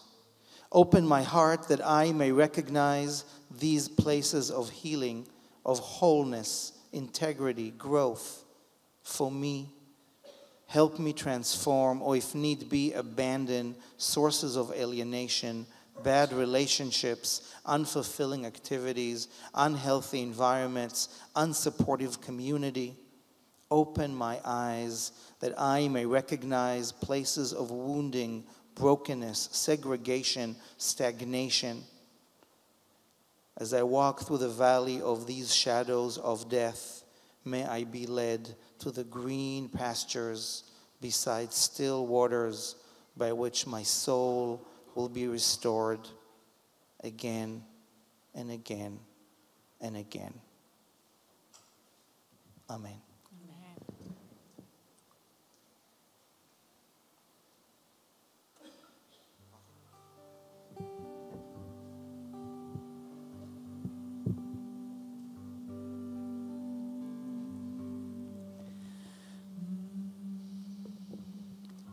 that I may recognize these places of healing, of wholeness, integrity, growth for me. Help me transform, or if need be, abandon sources of alienation, bad relationships, unfulfilling activities, unhealthy environments, unsupportive community. Open my eyes that I may recognize places of wounding, brokenness, segregation, stagnation. As I walk through the valley of these shadows of death, may I be led to the green pastures beside still waters by which my soul will be restored again and again and again. Amen.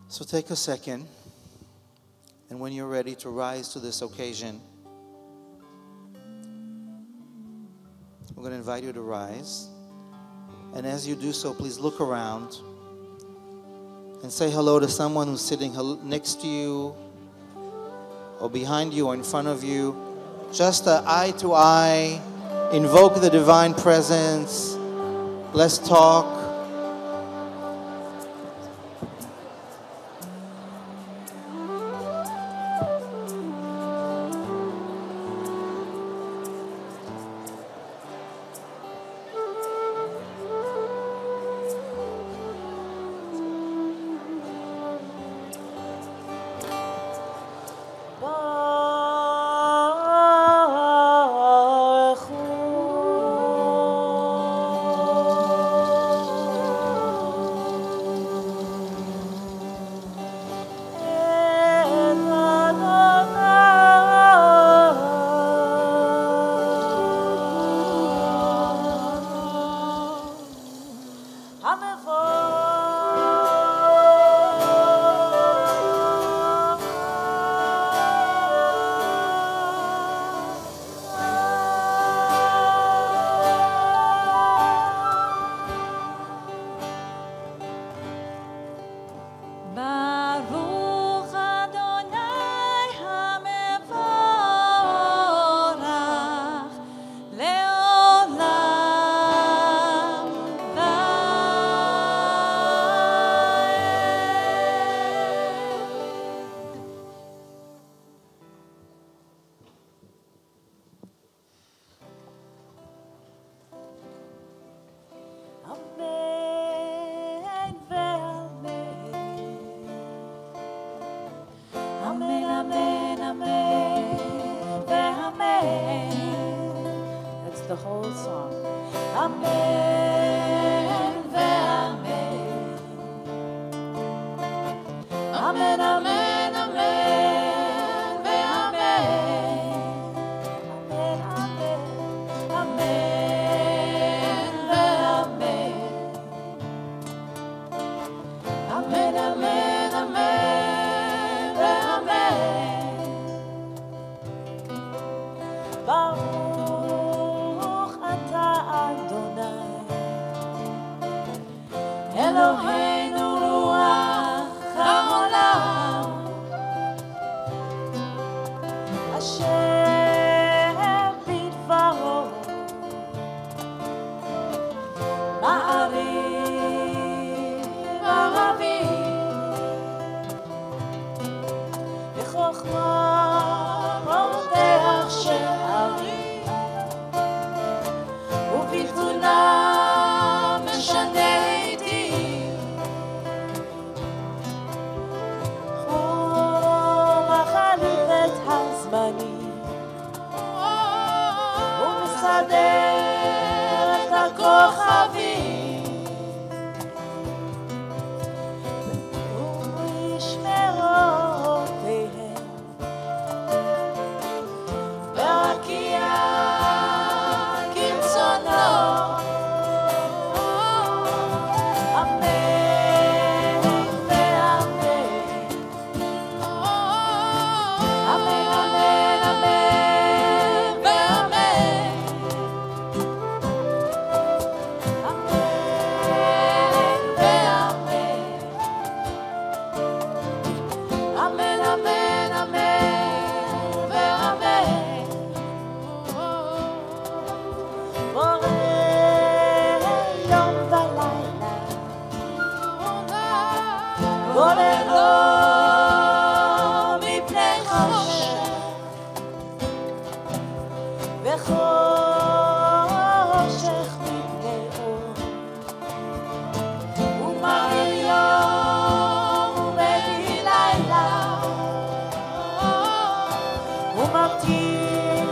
So take a second, and when you're ready to rise to this occasion, I'm going to invite you to rise. And as you do so, please look around and say hello to someone who's sitting next to you or behind you or in front of you. Just eye to eye, invoke the divine presence. Let's talk. Eloheinu ruach haolam Asher bidvaro ma'ariv aravim בחוכמה פותח שערים ובתבונה משנה עתים הוא מחליף את הזמנים הוא מסדר את הכוכבים הוא ישמר אותיהם ברקיע כרצונו אמן ואמן אמן אמן אמן ואמן אמן אמן אמן ואמן בורא יום ולילה גוררו מפני חושך וחושך מפני אור ומאיר יום ומביא לילה ומבדיל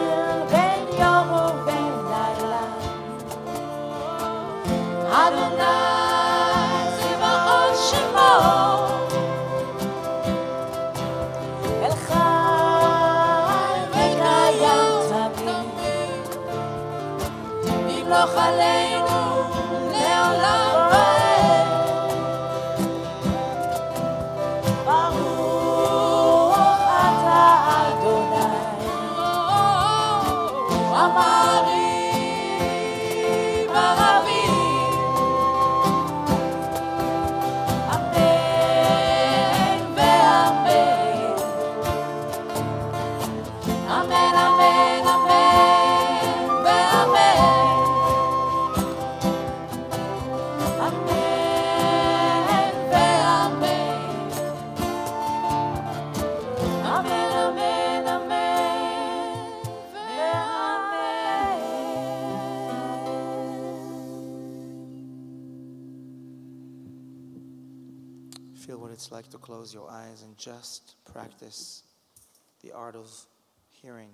בין יום ובין לילה אדוני צבאות שמו אל חי וקיים תמיד ימלוך עלינו לעולם ועד ברוך אתה אדוני המעריב הרבים אמן ואמן אמן אמן אמן ואמן אמן ואמן אמן אמן אמן Feel what it's like to close your eyes and just practice the art of hearing.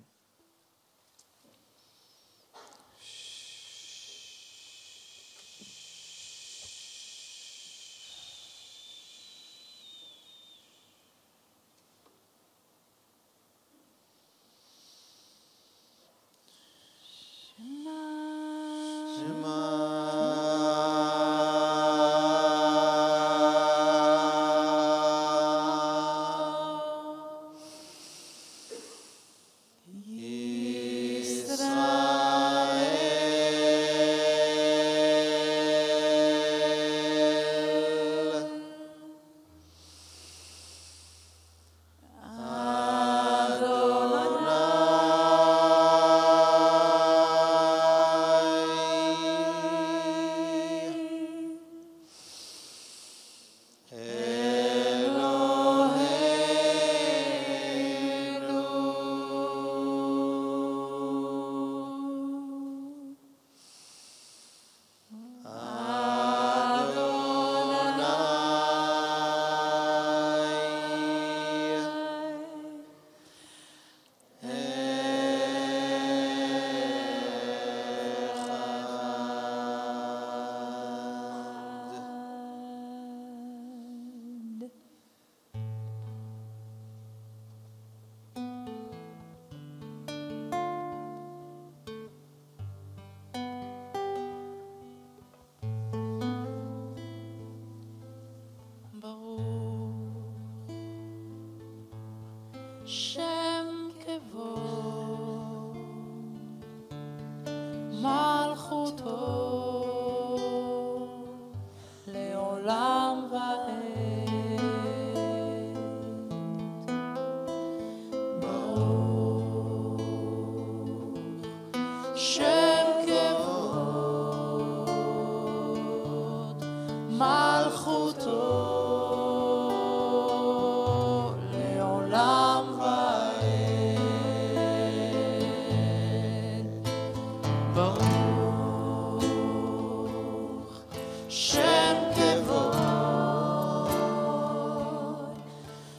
לעולם ועד. ברוך שם כבוד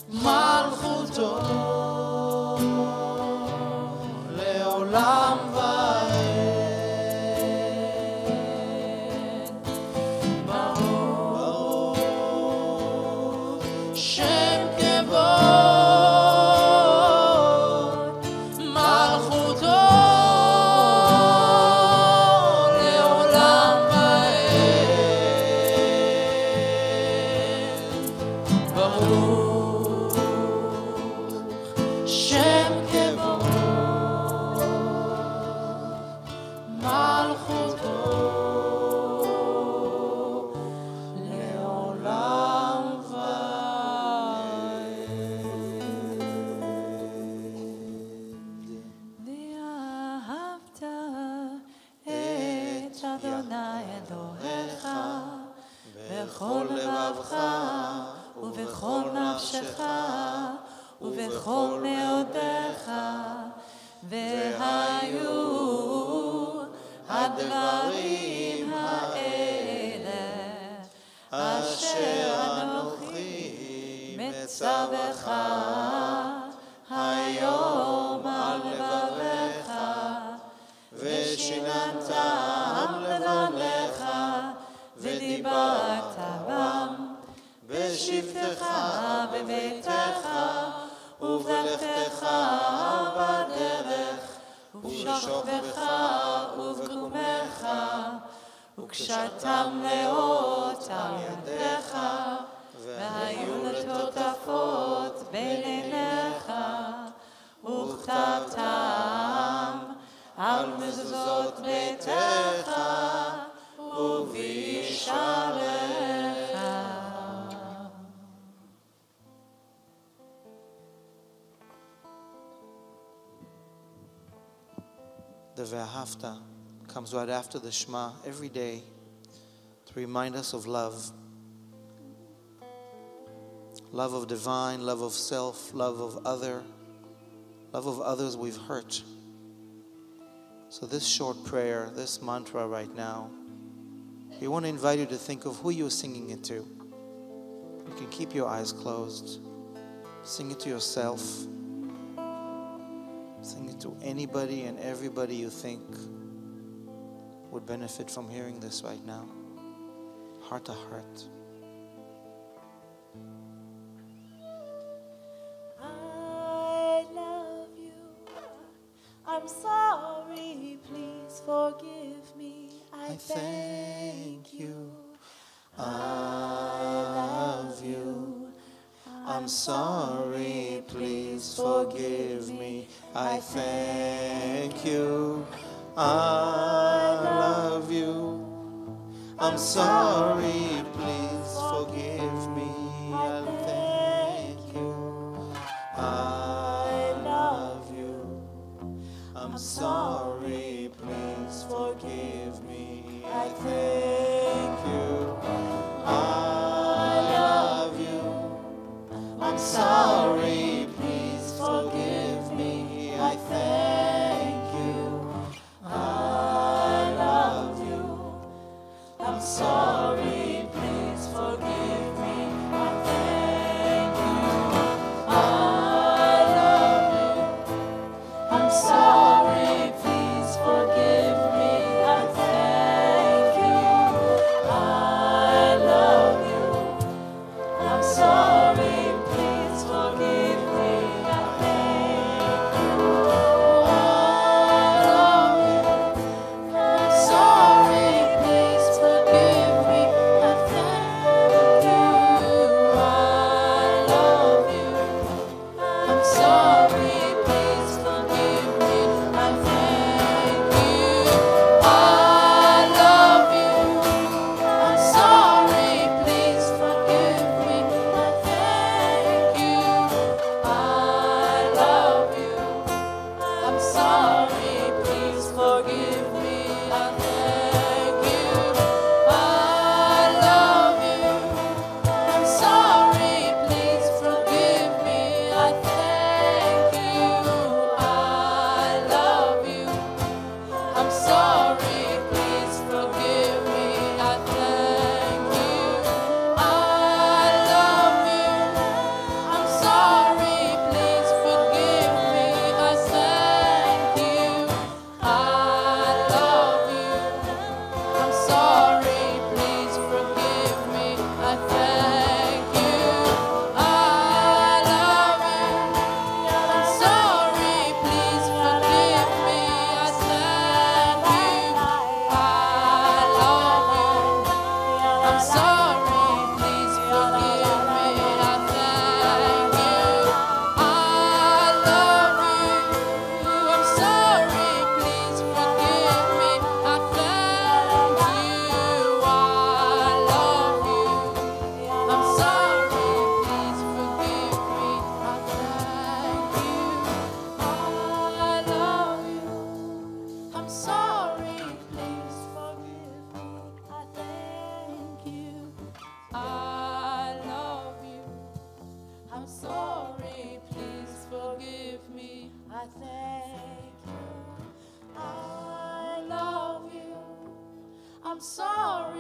מלכותו לעולם ועד. ברוך שם כבוד מלכותו לעולם ועד. ברוך שם כבוד מלכותו לעולם ועד. ואהבת את אדוני אלוהיך בכל לבבך ובכל נפשך ובכל מאודיך, והיו הדברים האלה אשר אנוכי מצווך היום על לבביך, ושיננתם לבניך ודיברת בם בשבתך בביתך ובלכתך בדרך ובשוכבך ובקומך, וקשרתם לאות על ידיך, והיו לטוטפות בין עיניך, וכתבתם על מזוזות ביתך ובשעריך. The Ve'ahavta comes right after the Shema every day to remind us of love. Love of divine, love of self, love of other, love of others we've hurt. So this short prayer, this mantra right now, we want to invite you to think of who you're singing it to. You can keep your eyes closed. Sing it to yourself. Sing it to anybody and everybody you think would benefit from hearing this right now. Heart to heart. I love you. I'm sorry, please forgive me. I thank you. I love you. I'm sorry, please forgive me. I thank you. I love you. I'm sorry, please forgive me. I thank you. I love you. I'm sorry, please forgive me. I thank you. I love you. I'm sorry, please forgive me. I thank you. I love you. I'm sorry, please forgive me. I thank you.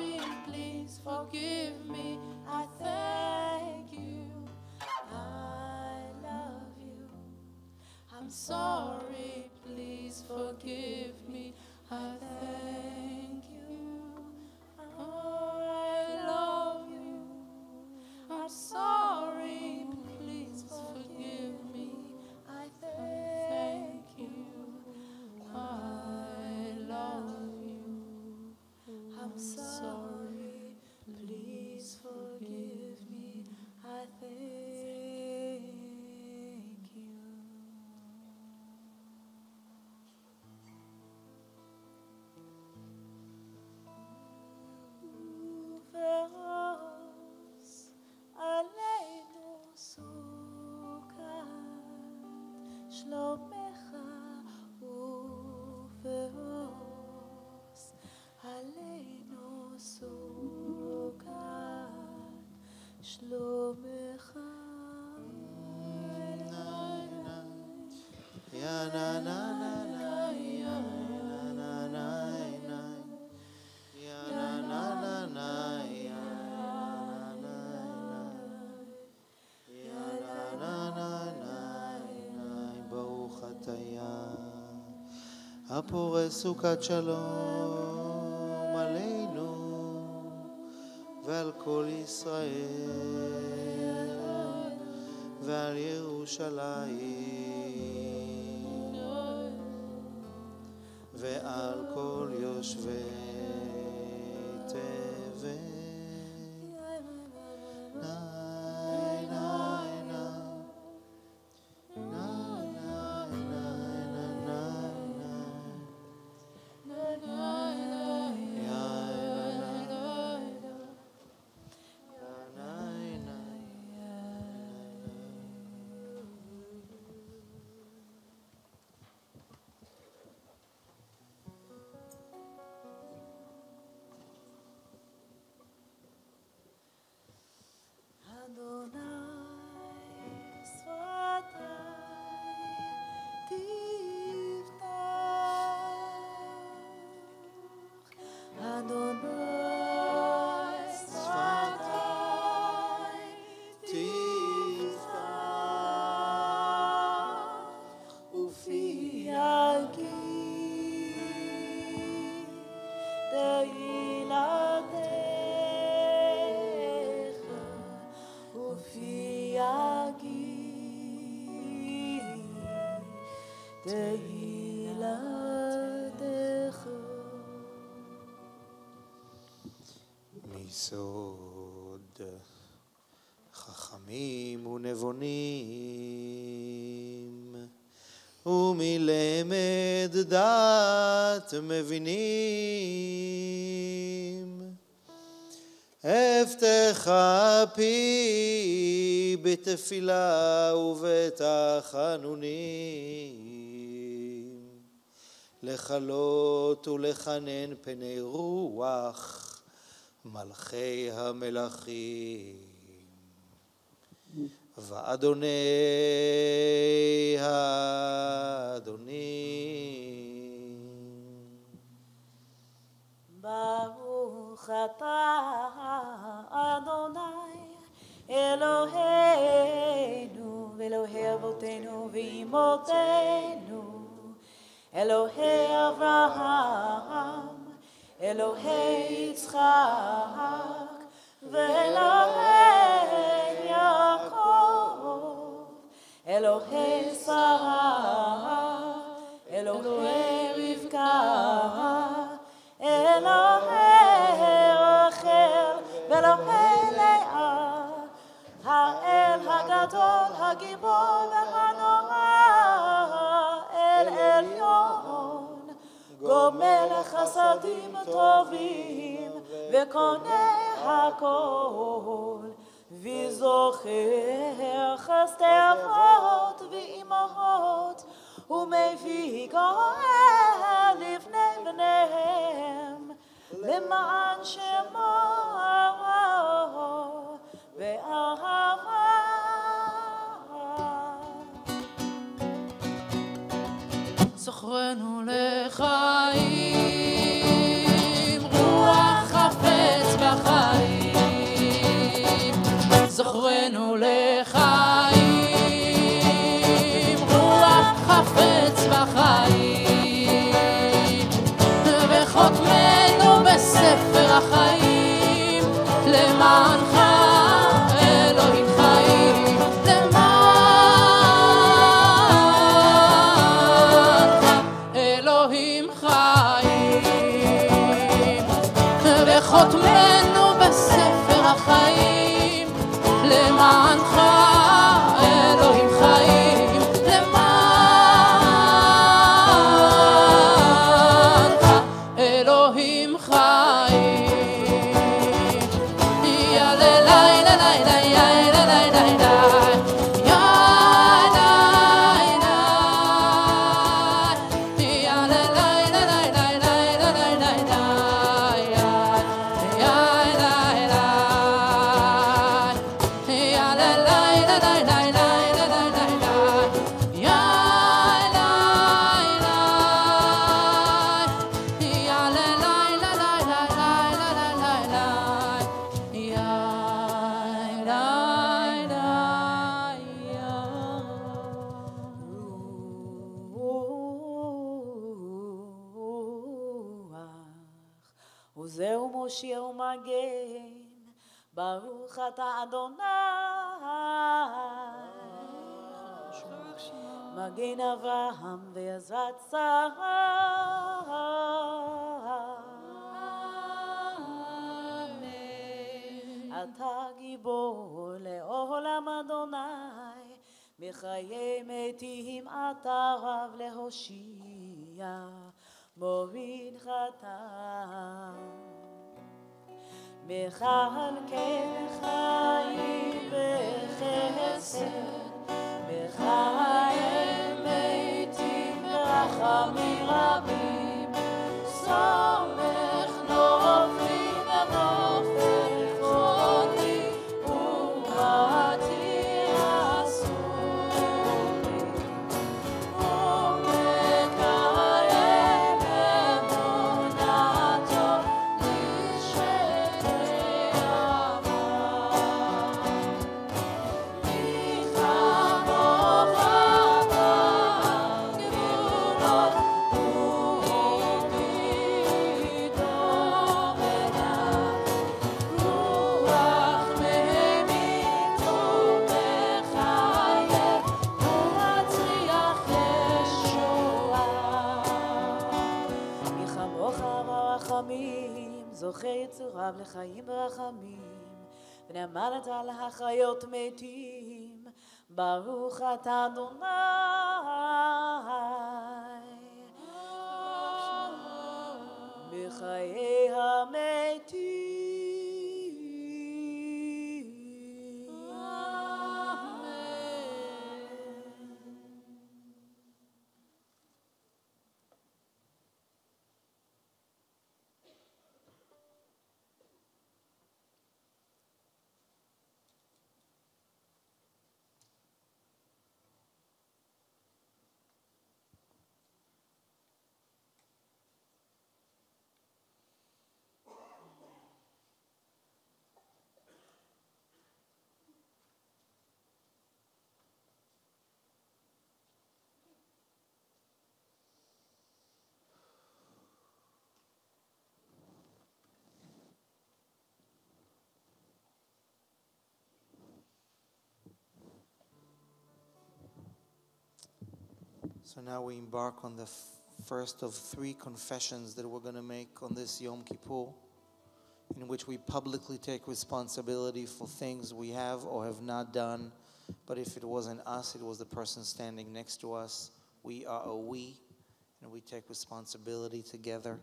sorry, please forgive me. I thank you. I love you. I'm sorry, please forgive me. I thank you. I love you. I'm sorry, please forgive me. I thank you. I love you. I'm sorry, please forgive me. I thank you. Veros aleinu sukat shlomecha uveros aleinu sukat shlomecha. Ya na na na na ya na na na ya na na na na ya na na na na ברוך אתה יה הפורש סוכת שלום עלינו ועל כל ישראל ועל ירושלים ועל כל יושבי תבל. נאי נאי נאי נאי נאי נאי מיסוד חכמים ונבונים ומלמד דת מבינים אפתחה פי בתפילה ובתחנונים לחלות ולחנן פני רוח מלכי המלכים ואדוני האדונים. ברוך אתה אדוני אלוהינו ואלוהי אבותינו ואמותינו אלוהי אברהם אלוהי יצחק ואלוהי יעקב אלוהי שרה אלוהי רבקה אלוהי רחל ואלוהי לאה האל הגדול הגיבור והנורא אל עליון גומל חסדים טובים וקונה הכל וזוכר חסדי אבות ואימהות ומביא גואל לבני בניהם למען שמו באהבה. זוכרנו לחיים רוח חפץ עוזר ומושיע ומגן, ברוך אתה אדוני, מגן אברהם ועזרת שרה. אתה גיבור לעולם אדוני, מחיי מתים אתה רב להושיע, מוריד חטא. מחלקי חיים בחסד, בחיי מתים ברחמים רבים, סומך נופלים ונופל לכבודי, ומתי אסורי, ומקיים אמונתו לשתי עבר. מי כמוך בגבולות ובדומנה, רוח מהמית ומחייב ומצליח ישועה. מי כמוך ברחמים, זוכה יצוריו לחיים ברחמים, ונאמנת להחיות מתים, ברוך אתה אדוני. בחיי המתים. So now we embark on the first of 3 confessions that we're going to make on this Yom Kippur, in which we publicly take responsibility for things we have or have not done. But if it wasn't us, it was the person standing next to us. We are a we, and we take responsibility together.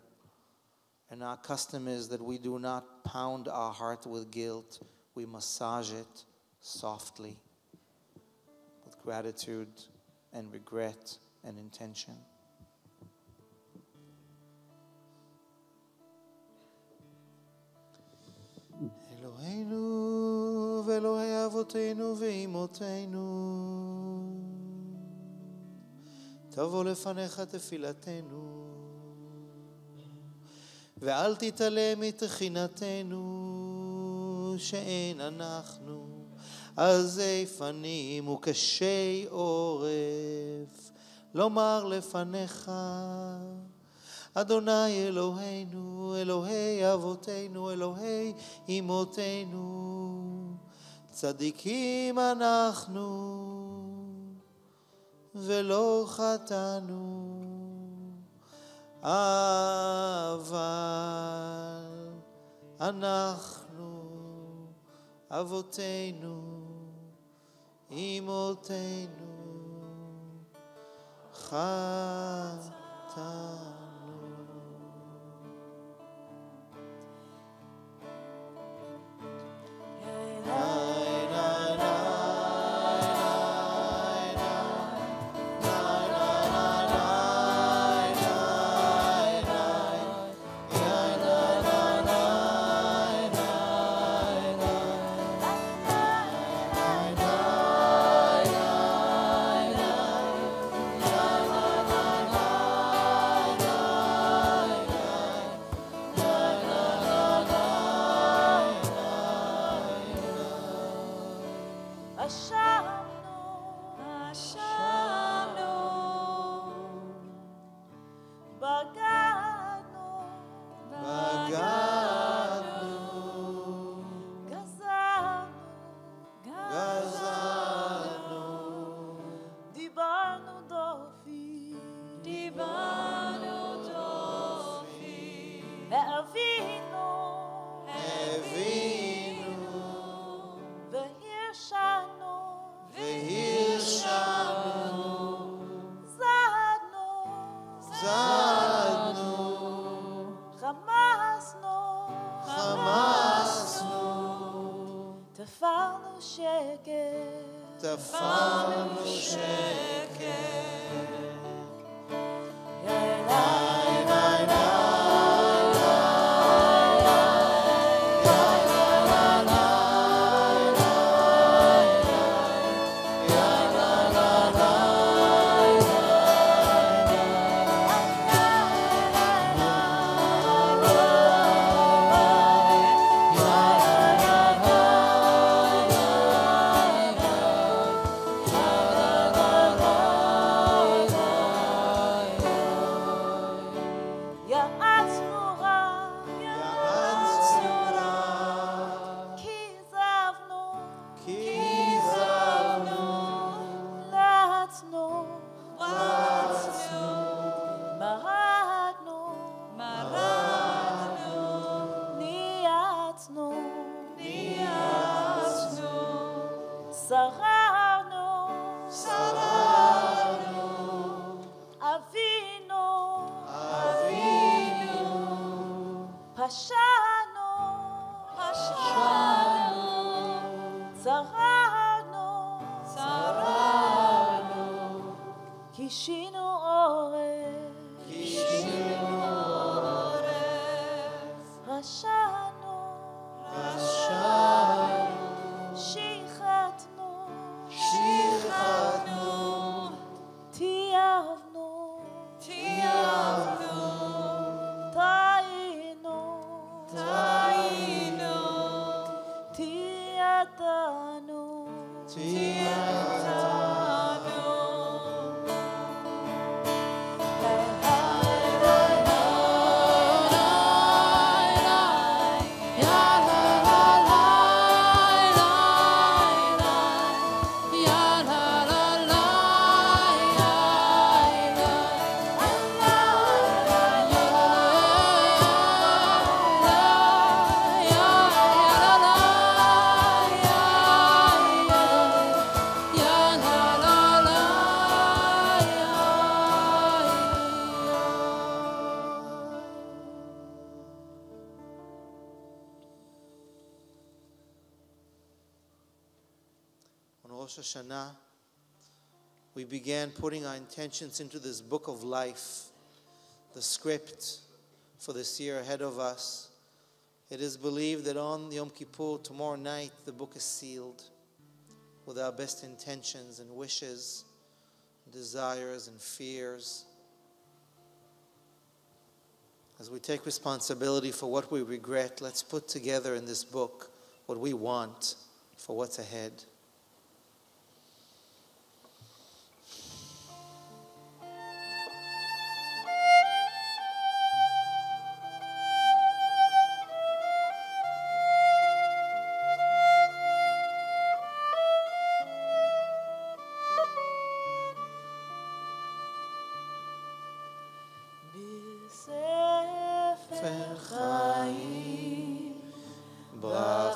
And our custom is that we do not pound our heart with guilt. We massage it softly with gratitude and regret and intention. Eloheinu ve'Elohei avotenu ve'imotenu, tavo lefanecha tefilatenu, ve'al titale mitchinatenu, she'en anachnu עזי פנים וקשי עורף, לומר לפניך, אדוני אלוהינו, אלוהי אבותינו, אלוהי אמותינו, צדיקים אנחנו ולא חטאנו, אבל אנחנו אבותינו, אמותינו, חטאנו. Rosh Hashanah, we began putting our intentions into this book of life, the script for this year ahead of us. It is believed that on Yom Kippur, tomorrow night, the book is sealed with our best intentions and wishes, desires and fears. As we take responsibility for what we regret, let's put together in this book what we want for what's ahead. La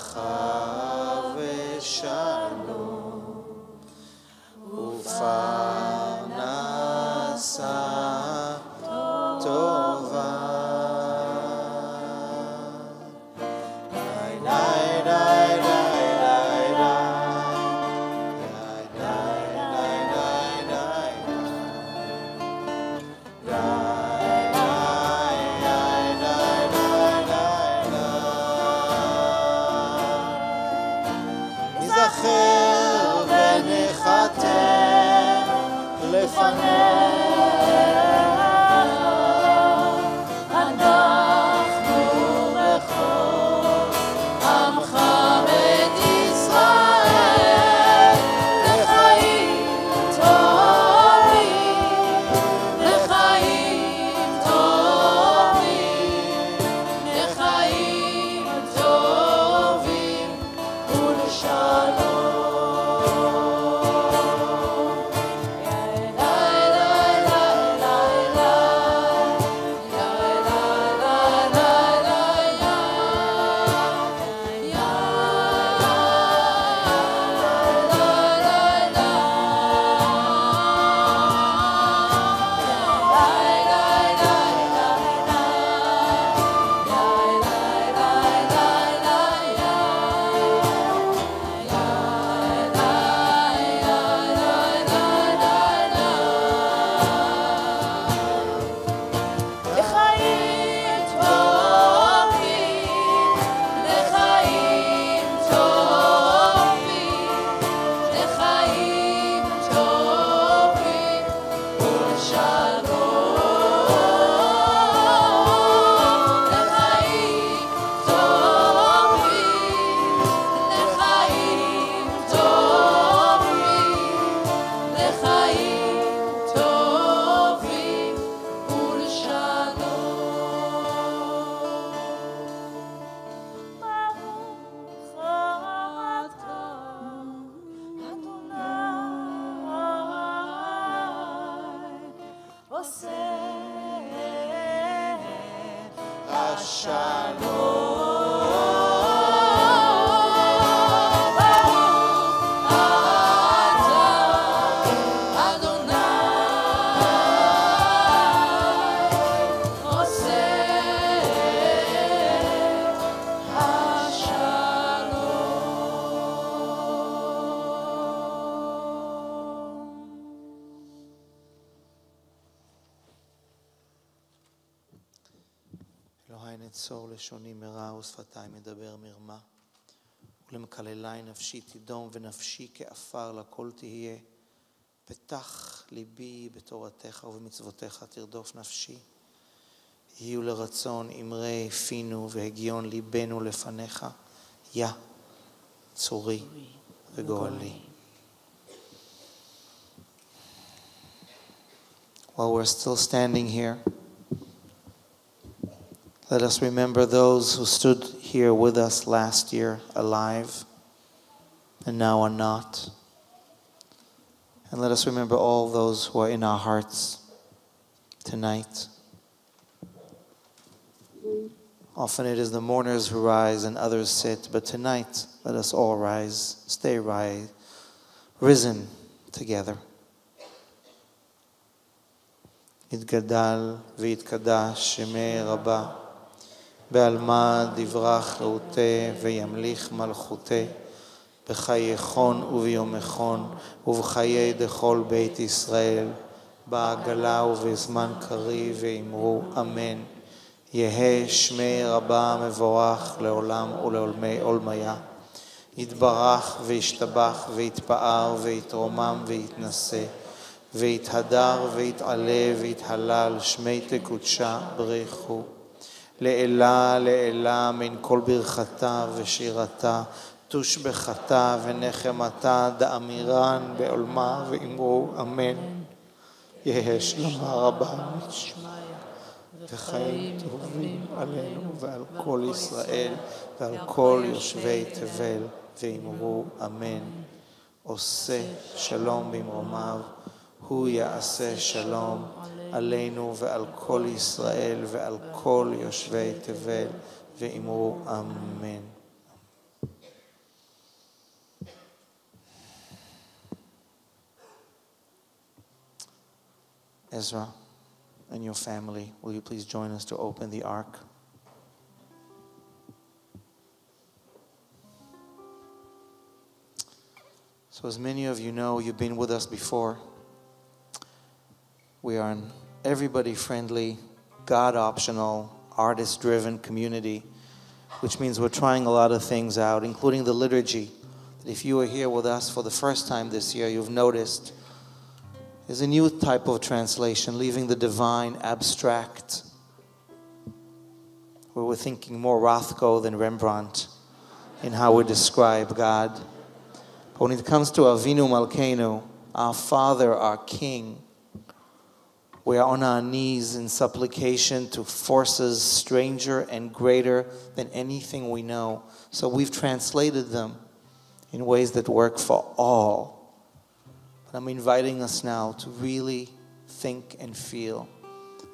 נצור לשוני מרע ושפתיי מדבר מרמה. ולמקללי נפשי תדום ונפשי כעפר לכל תהיה. פתח ליבי בתורתך ובמצוותיך תרדוף נפשי. יהיו לרצון אמרי פינו והגיון ליבנו לפניך. יא צורי וגואלי. While we're still standing here, let us remember those who stood here with us last year alive and now are not. And let us remember all those who are in our hearts tonight. Often it is the mourners who rise and others sit, but tonight let us all rise, stay risen together. יתגדל ויתקדש שמי רבה, בעלמא דברך רעותה וימליך מלכותה, בחייכון וביומכון ובחיי דכל בית ישראל, בעגלה ובזמן קריב ואמרו אמן. יהא שמי רבה מבורך לעולם ולעולמי עולמיה. יתברך וישתבח ויתפאר ויתרומם ויתנשא, ויתהדר ויתעלה ויתהלל שמי תקודשה ברכו. לעילה לעילה מן כל ברכתה ושירתה, תושבחתה ונחמתה דאמירן בעולמה ואמרו אמן. יהא שלמה רבה וחיים טובים עלינו ועל כל ישראל ועל כל יושבי תבל ואמרו אמן. עושה שלום במרומיו, הוא יעשה שלום עלינו ועל כל ישראל ועל כל יושבי תבל ואמרו אמן. Ezra and your family, will you please join us to open the ark? So as many of you know, you've been with us before. We are an everybody-friendly, God-optional, artist-driven community, which means we're trying a lot of things out, including the liturgy. If you are here with us for the first time this year, you've noticed is a new type of translation, leaving the divine abstract, where we're thinking more Rothko than Rembrandt in how we describe God. But when it comes to Avinu Malkeinu, our Father, our King, we are on our knees in supplication to forces stranger and greater than anything we know. So we've translated them in ways that work for all. I'm inviting us now to really think and feel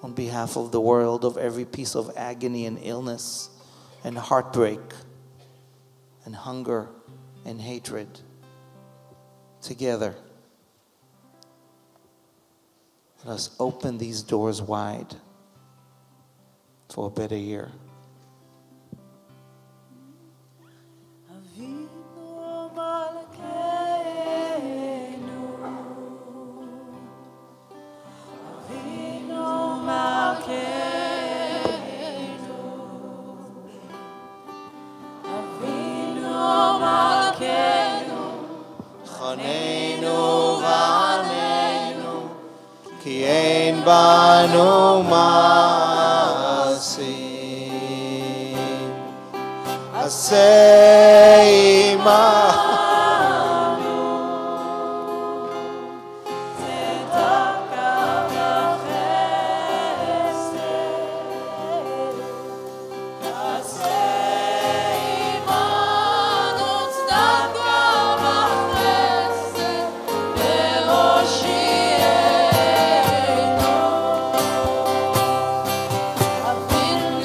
on behalf of the world, of every piece of agony and illness and heartbreak and hunger and hatred. Together, let us open these doors wide for a better year. Banu Masim Asei Imanu Tzedaka v'chesed Asei Imanu Tzedaka v'chesed Beroshi Avinu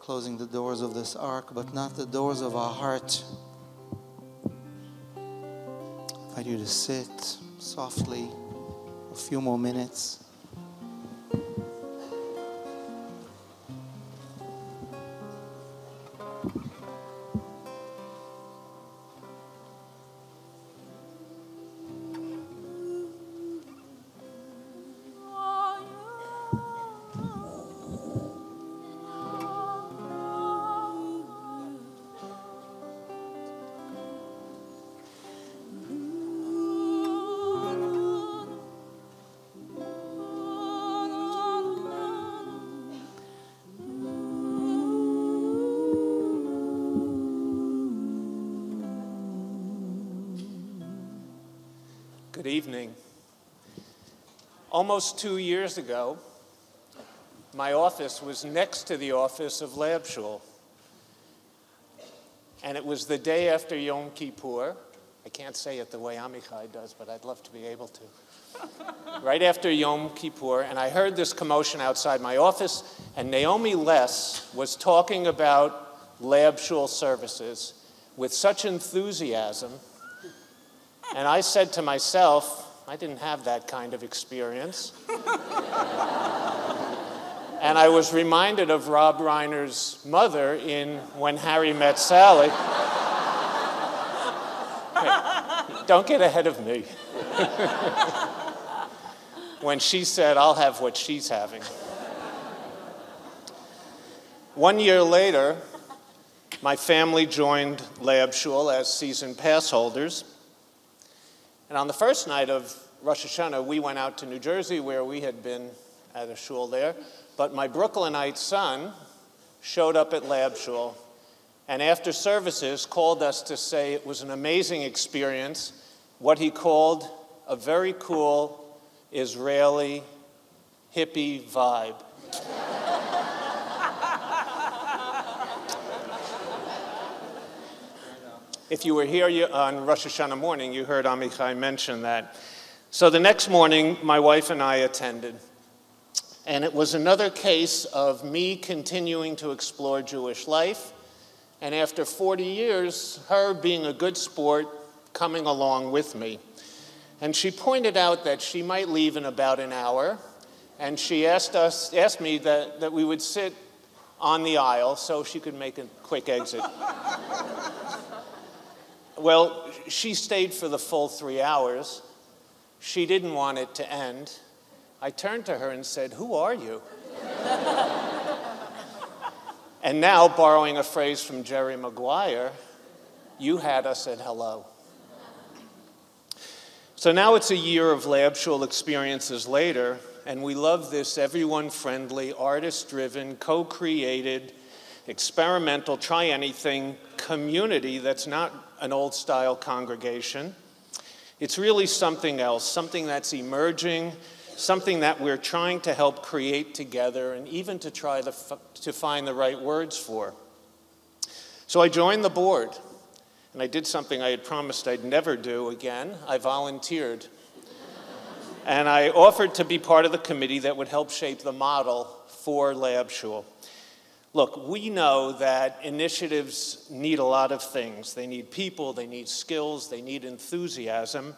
closing the doors of this ark, but not the doors of our heart. I invite you to sit softly a few more minutes. Good evening. Almost 2 years ago, my office was next to the office of Lab Shul. And it was the day after Yom Kippur. I can't say it the way Amichai does, but I'd love to be able to. Right after Yom Kippur, and I heard this commotion outside my office, and Naomi Less was talking about Lab Shul services with such enthusiasm. And I said to myself, I didn't have that kind of experience. And I was reminded of Rob Reiner's mother in When Harry Met Sally. Hey, don't get ahead of me. When she said, I'll have what she's having. 1 year later, my family joined Lab Shul as season pass holders. And on the first night of Rosh Hashanah, we went out to New Jersey, where we had been at a shul there. But my Brooklynite son showed up at Lab Shul, and after services called us to say it was an amazing experience, what he called a very cool Israeli hippie vibe. If you were here on Rosh Hashanah morning, you heard Amichai mention that. So the next morning, my wife and I attended. And it was another case of me continuing to explore Jewish life. And after 40 years, her being a good sport, coming along with me. And she pointed out that she might leave in about an hour. And she asked me that we would sit on the aisle so she could make a quick exit. Well, she stayed for the full 3 hours. She didn't want it to end. I turned to her and said, "Who are you?" And now, borrowing a phrase from Jerry Maguire, you had us at hello. So now it's a year of Lab Shul experiences later, and we love this everyone-friendly, artist-driven, co-created, experimental, try-anything community that's not an old-style congregation. It's really something else, something that's emerging, something that we're trying to help create together and even to try to find the right words for. So I joined the board, and I did something I had promised I'd never do again. I volunteered. And I offered to be part of the committee that would help shape the model for Lab Shul. Look, we know that initiatives need a lot of things. They need people, they need skills, they need enthusiasm,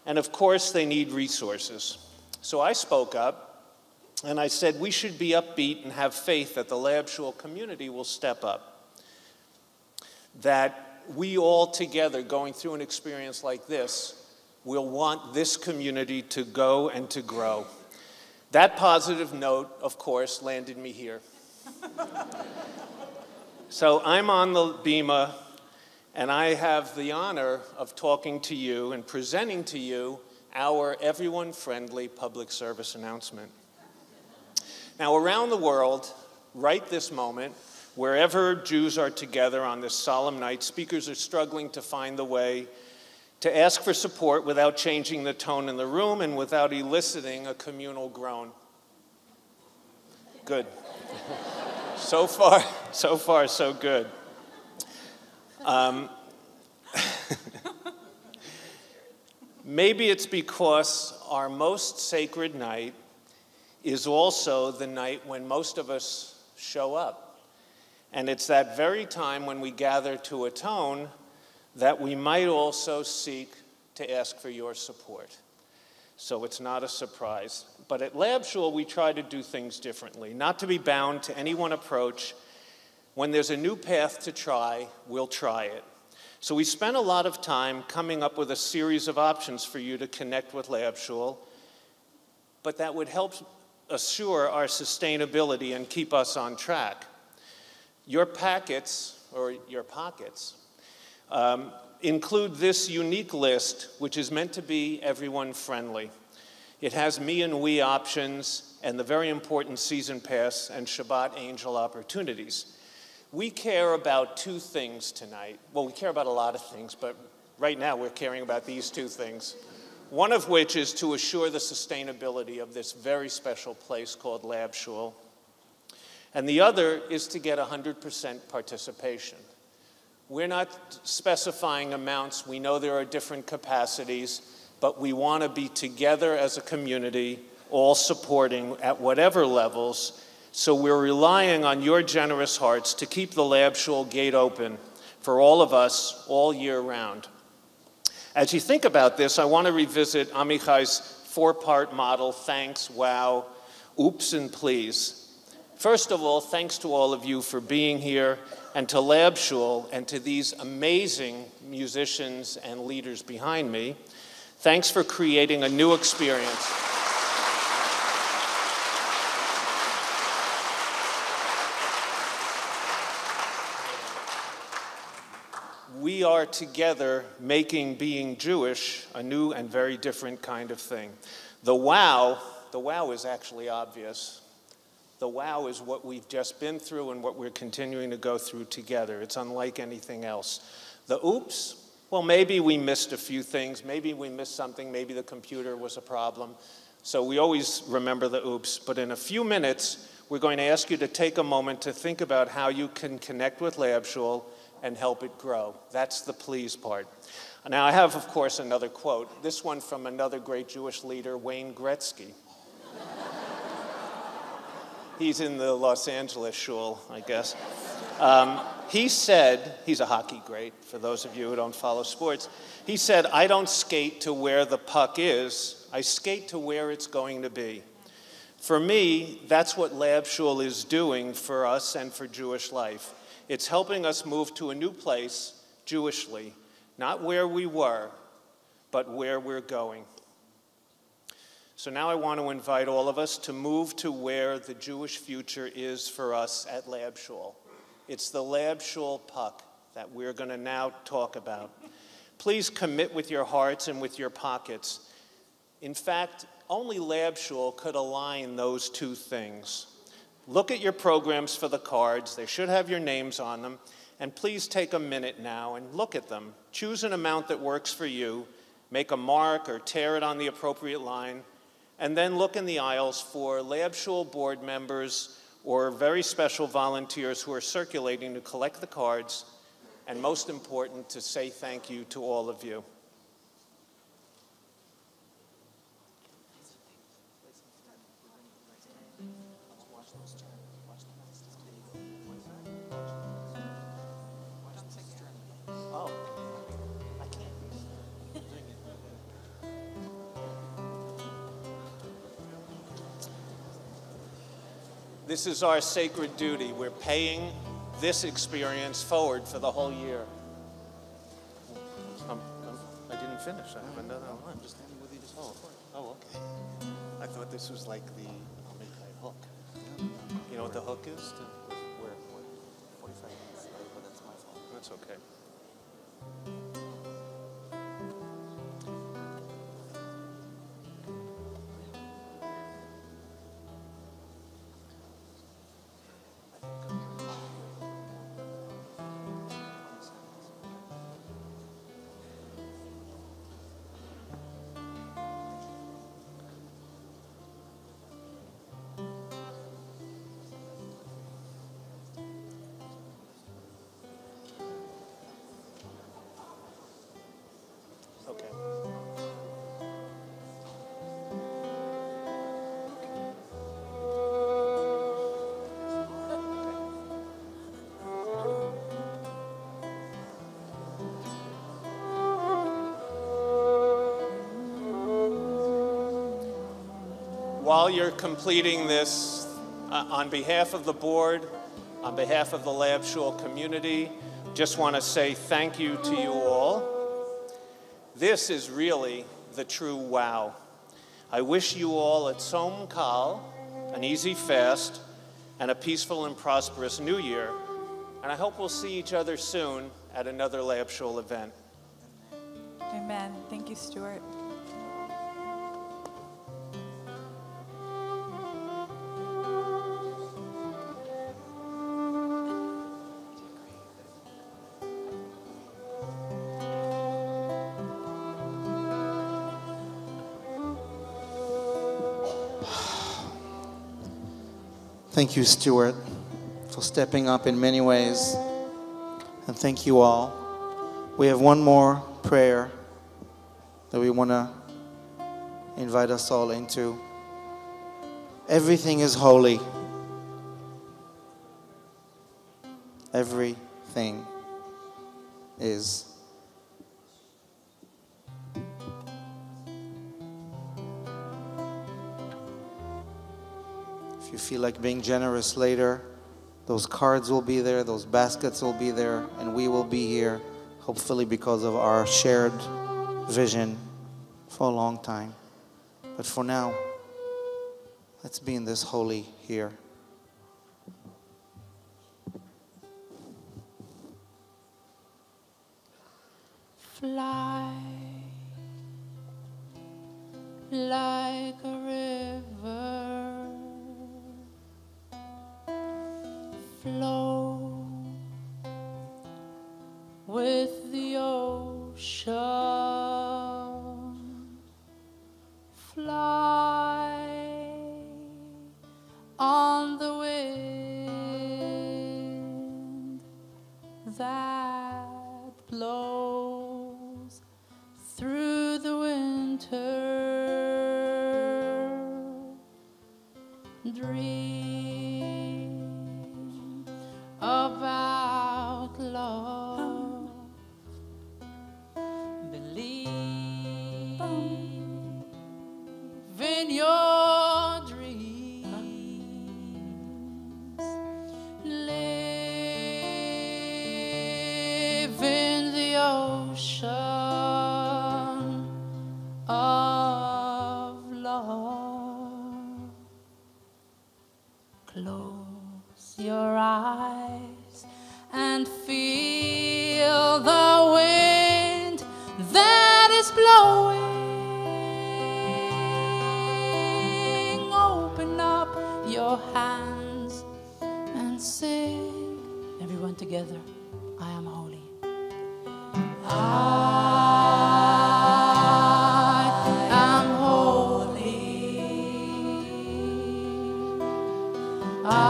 and of course they need resources. So I spoke up and I said we should be upbeat and have faith that the Lab Shul community will step up. That we all together going through an experience like this will want this community to go and to grow. That positive note, of course, landed me here. So I'm on the bima, and I have the honor of talking to you and presenting to you our everyone-friendly public service announcement. Now, around the world, right this moment, wherever Jews are together on this solemn night, speakers are struggling to find the way to ask for support without changing the tone in the room and without eliciting a communal groan. Good. So far, so good. Maybe it's because our most sacred night is also the night when most of us show up. And it's that very time when we gather to atone that we might also seek to ask for your support. So it's not a surprise. But at Lab Shul, we try to do things differently, not to be bound to any one approach. When there's a new path to try, we'll try it. So we spent a lot of time coming up with a series of options for you to connect with Lab Shul, but that would help assure our sustainability and keep us on track. Your packets, or your pockets, include this unique list, which is meant to be everyone friendly. It has me and we options and the very important season pass and Shabbat angel opportunities. We care about two things tonight. Well, we care about a lot of things, but right now we're caring about these two things. One of which is to assure the sustainability of this very special place called Lab Shul. And the other is to get 100% participation. We're not specifying amounts. We know there are different capacities, but we want to be together as a community, all supporting at whatever levels. So we're relying on your generous hearts to keep the Lab Shul gate open for all of us all year round. As you think about this, I want to revisit Amichai's four-part model, thanks, wow, oops, and please. First of all, thanks to all of you for being here, and to Lab Shul, and to these amazing musicians and leaders behind me. Thanks for creating a new experience. We are together making being Jewish a new and very different kind of thing. The wow is actually obvious. The wow is what we've just been through and what we're continuing to go through together. It's unlike anything else. The oops, well, maybe we missed a few things. Maybe we missed something. Maybe the computer was a problem. So we always remember the oops. But in a few minutes, we're going to ask you to take a moment to think about how you can connect with Lab Shul and help it grow. That's the please part. Now, I have, of course, another quote. This one from another great Jewish leader, Wayne Gretzky. He's in the Los Angeles Shul, I guess. He said, he's a hockey great, for those of you who don't follow sports. He said, I don't skate to where the puck is, I skate to where it's going to be. For me, that's what Lab Shul is doing for us and for Jewish life. It's helping us move to a new place, Jewishly, not where we were, but where we're going. So now I want to invite all of us to move to where the Jewish future is for us at Lab Shul. It's the Lab Shul puck that we're going to now talk about. Please commit with your hearts and with your pockets. In fact, only Lab Shul could align those two things. Look at your programs for the cards. They should have your names on them. And please take a minute now and look at them. Choose an amount that works for you. Make a mark or tear it on the appropriate line. And then look in the aisles for Lab Shul board members or very special volunteers who are circulating to collect the cards, and most important, to say thank you to all of you. This is our sacred duty. We're paying this experience forward for the whole year. I didn't finish. I have another one. I'm just standing with you this whole. Oh, okay. I thought this was like the hook. You know what the hook is? Where? 45 minutes. But that's my fault. That's okay. while you're completing this, on behalf of the board, on behalf of the Lab Shul community, just want to say thank you to you all. This is really the true wow. I wish you all at Tzom Kal an easy fast and a peaceful and prosperous new year. And I hope we'll see each other soon at another Lab Shul event. Amen. Thank you, Stuart. Thank you, Stuart, for stepping up in many ways. And thank you all. We have one more prayer that we want to invite us all into. Everything is holy. Everything is. If you feel like being generous later, those cards will be there, those baskets will be there, and we will be here, hopefully because of our shared vision for a long time. But for now, let's be in this holy here. Fly like a river, flow with the ocean, fly on the wind that blows through the winter. Dream about love. Believe in your dreams. Live in the ocean of love. Close your eyes and feel the wind that is blowing. Open up your hands and sing. Everyone together. I am holy. I am holy. I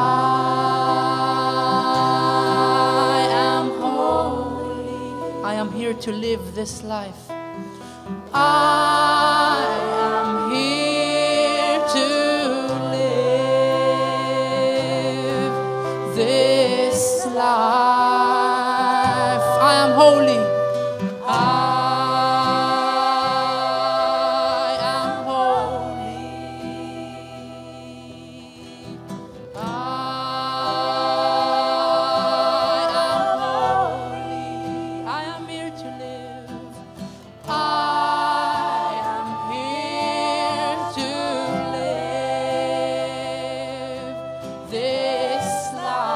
am holy. I am here to live this life. I am here to live this life. I am holy. I am holy. I am holy. I am here to live. I am here to live this life.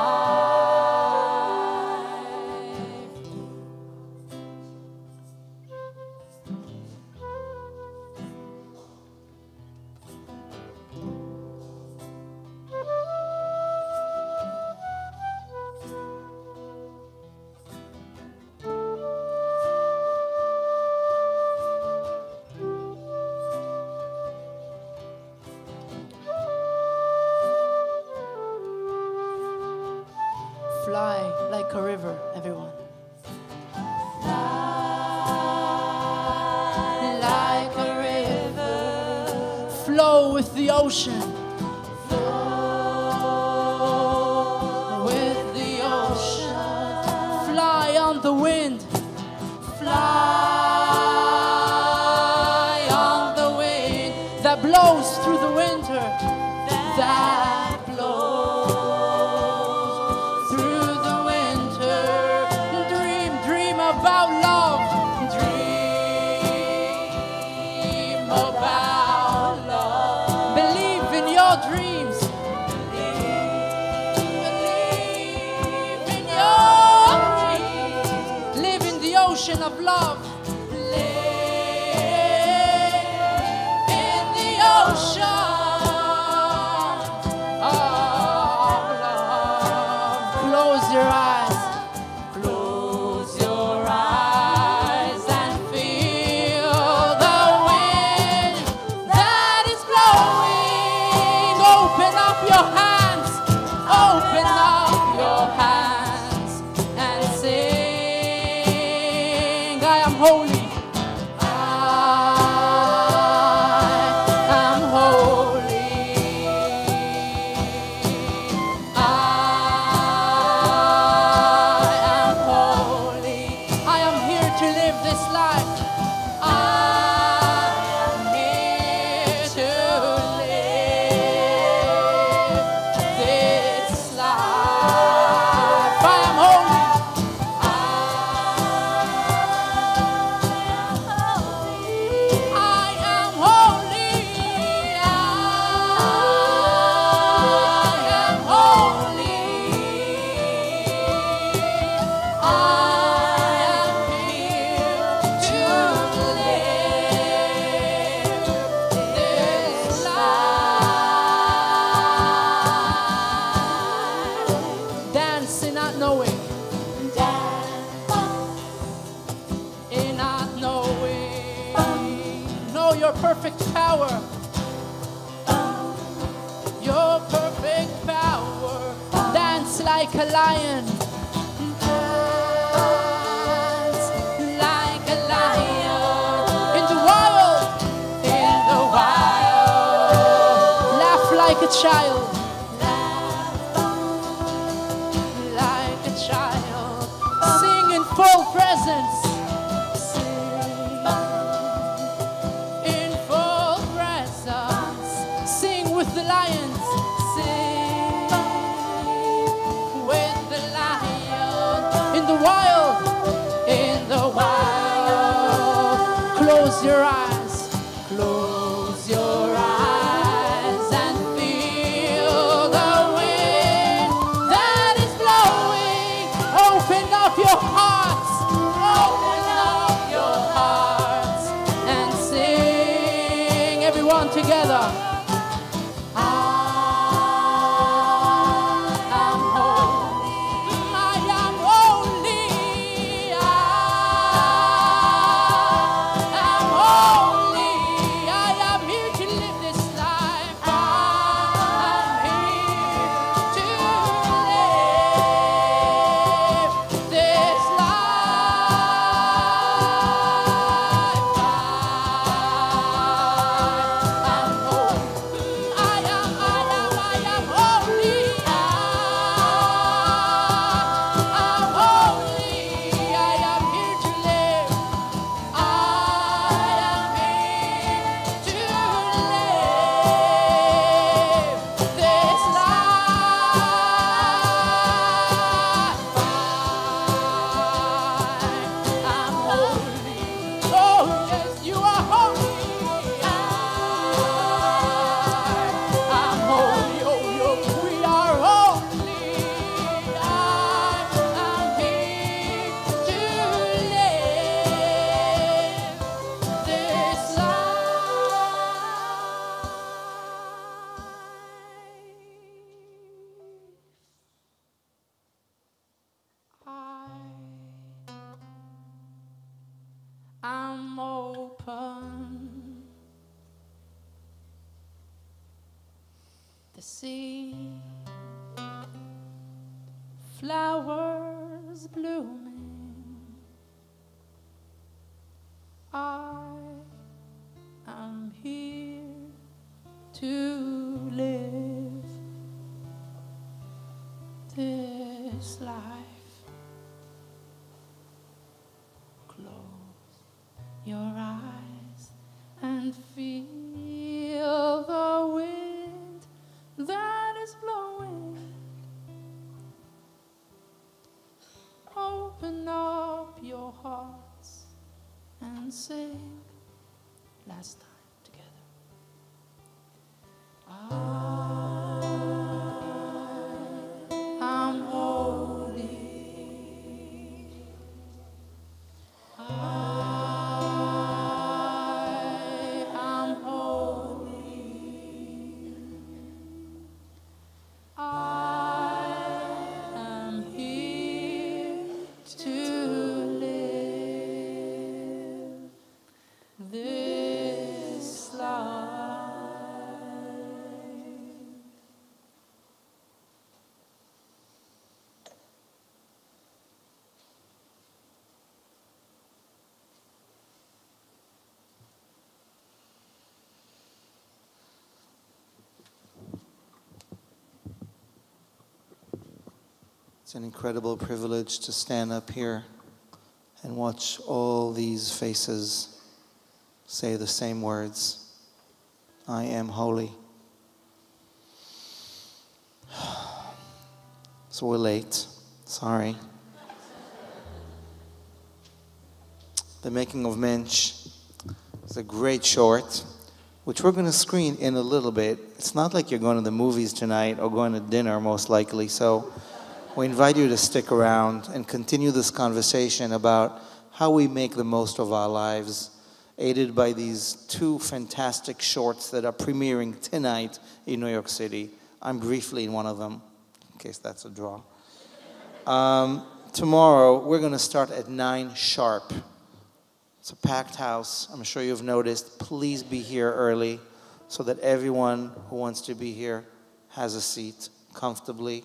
Fly like a river, everyone. Like a river, flow with the ocean. With the ocean, fly on the wind. Fly on the wind that blows through the winter, that blows through the winter. Dream about love. Dream about love. Believe in your dreams. Believe in your dreams. Live in the ocean of love. Perfect power, your perfect power. Dance like a lion, dance like a lion. In the wild, laugh like a child, like a child. Sing in full presence. Close your eyes, close your eyes and feel the wind that is blowing. Open up your hearts, and sing, everyone together. I'm open. The sea, flowers blooming. I am here to live this life. Close your eyes and feel It's an incredible privilege to stand up here and watch all these faces say the same words. I am holy. So we're late. Sorry. The Making of Mensch is a great short, which we're going to screen in a little bit. It's not like you're going to the movies tonight or going to dinner, most likely. So we invite you to stick around and continue this conversation about how we make the most of our lives, aided by these two fantastic shorts that are premiering tonight in New York City. I'm briefly in one of them, in case that's a draw. Tomorrow, we're going to start at 9 sharp. It's a packed house. I'm sure you've noticed. Please be here early so that everyone who wants to be here has a seat comfortably.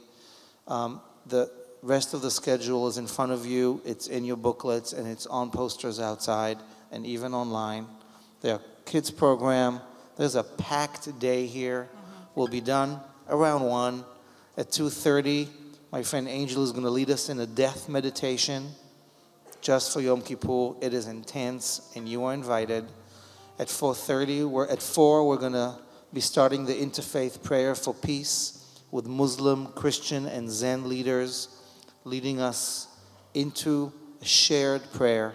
The rest of the schedule is in front of you. It's in your booklets, and it's on posters outside and even online. There are kids program. There's a packed day here. We'll be done around 1. At 2:30, my friend Angel is going to lead us in a death meditation just for Yom Kippur. It is intense, and you are invited. At 4:30, we're going to be starting the interfaith prayer for peace with Muslim, Christian, and Zen leaders leading us into a shared prayer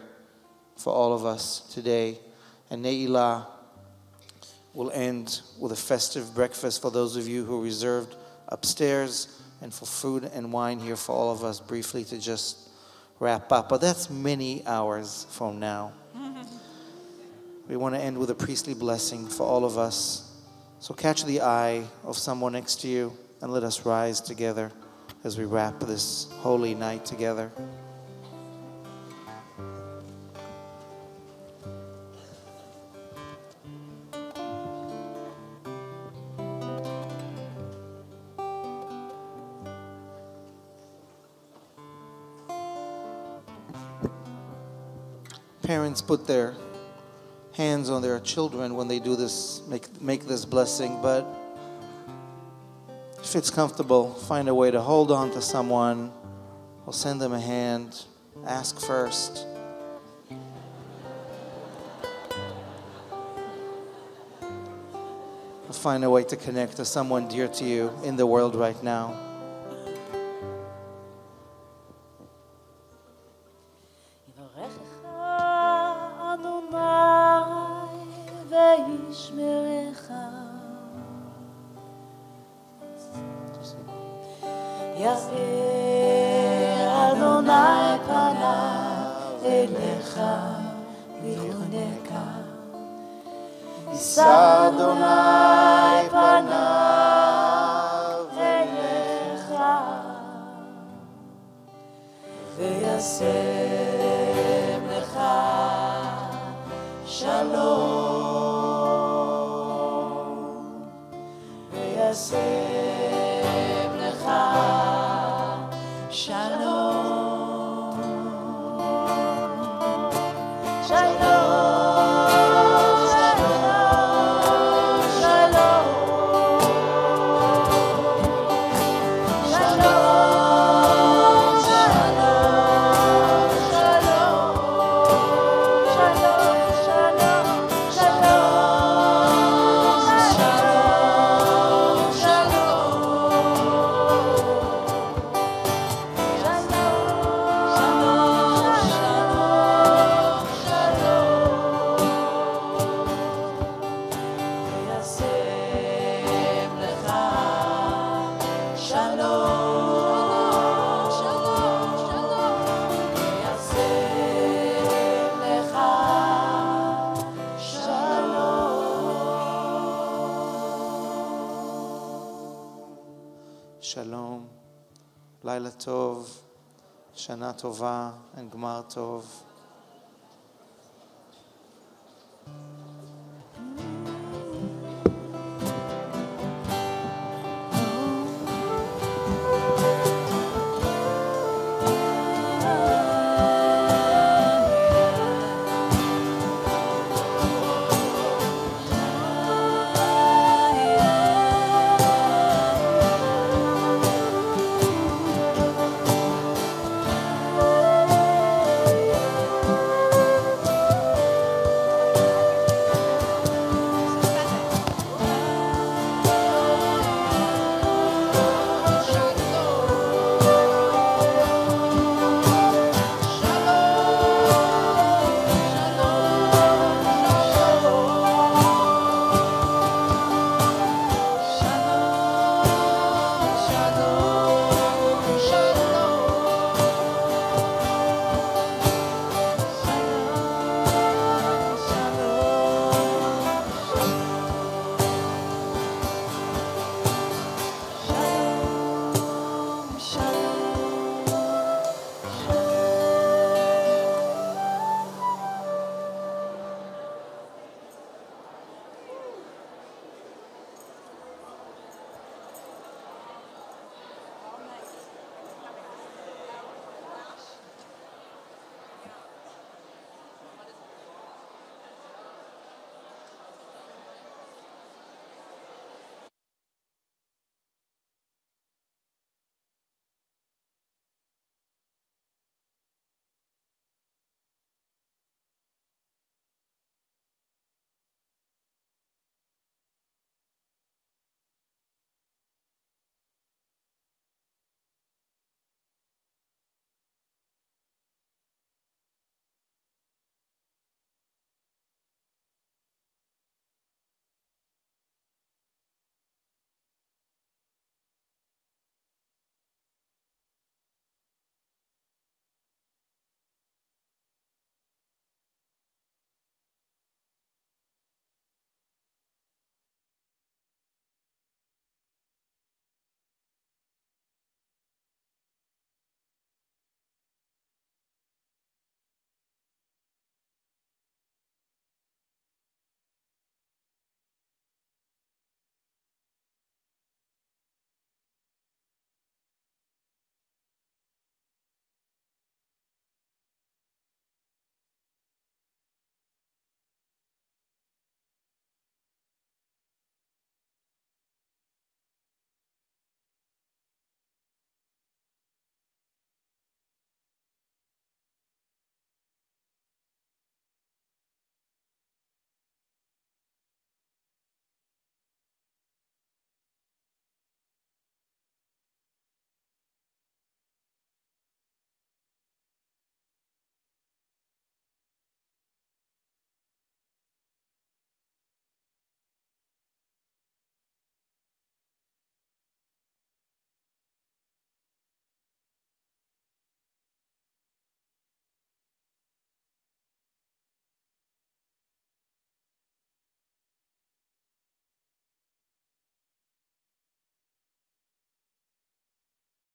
for all of us today. And Ne'ilah will end with a festive breakfast for those of you who reserved upstairs, and for food and wine here for all of us briefly to just wrap up. But that's many hours from now. We want to end with a priestly blessing for all of us. So catch the eye of someone next to you and let us rise together as we wrap this holy night together. Parents put their hands on their children when they do this, make this blessing, but if it's comfortable, find a way to hold on to someone or send them a hand. Ask first. Or find a way to connect to someone dear to you in the world right now. Adonai panav elecha v'yasem lecha shalom v'yasem lecha shalom shalom. Shalom, Laila Tov, Shana Tova, and Gmar Tov.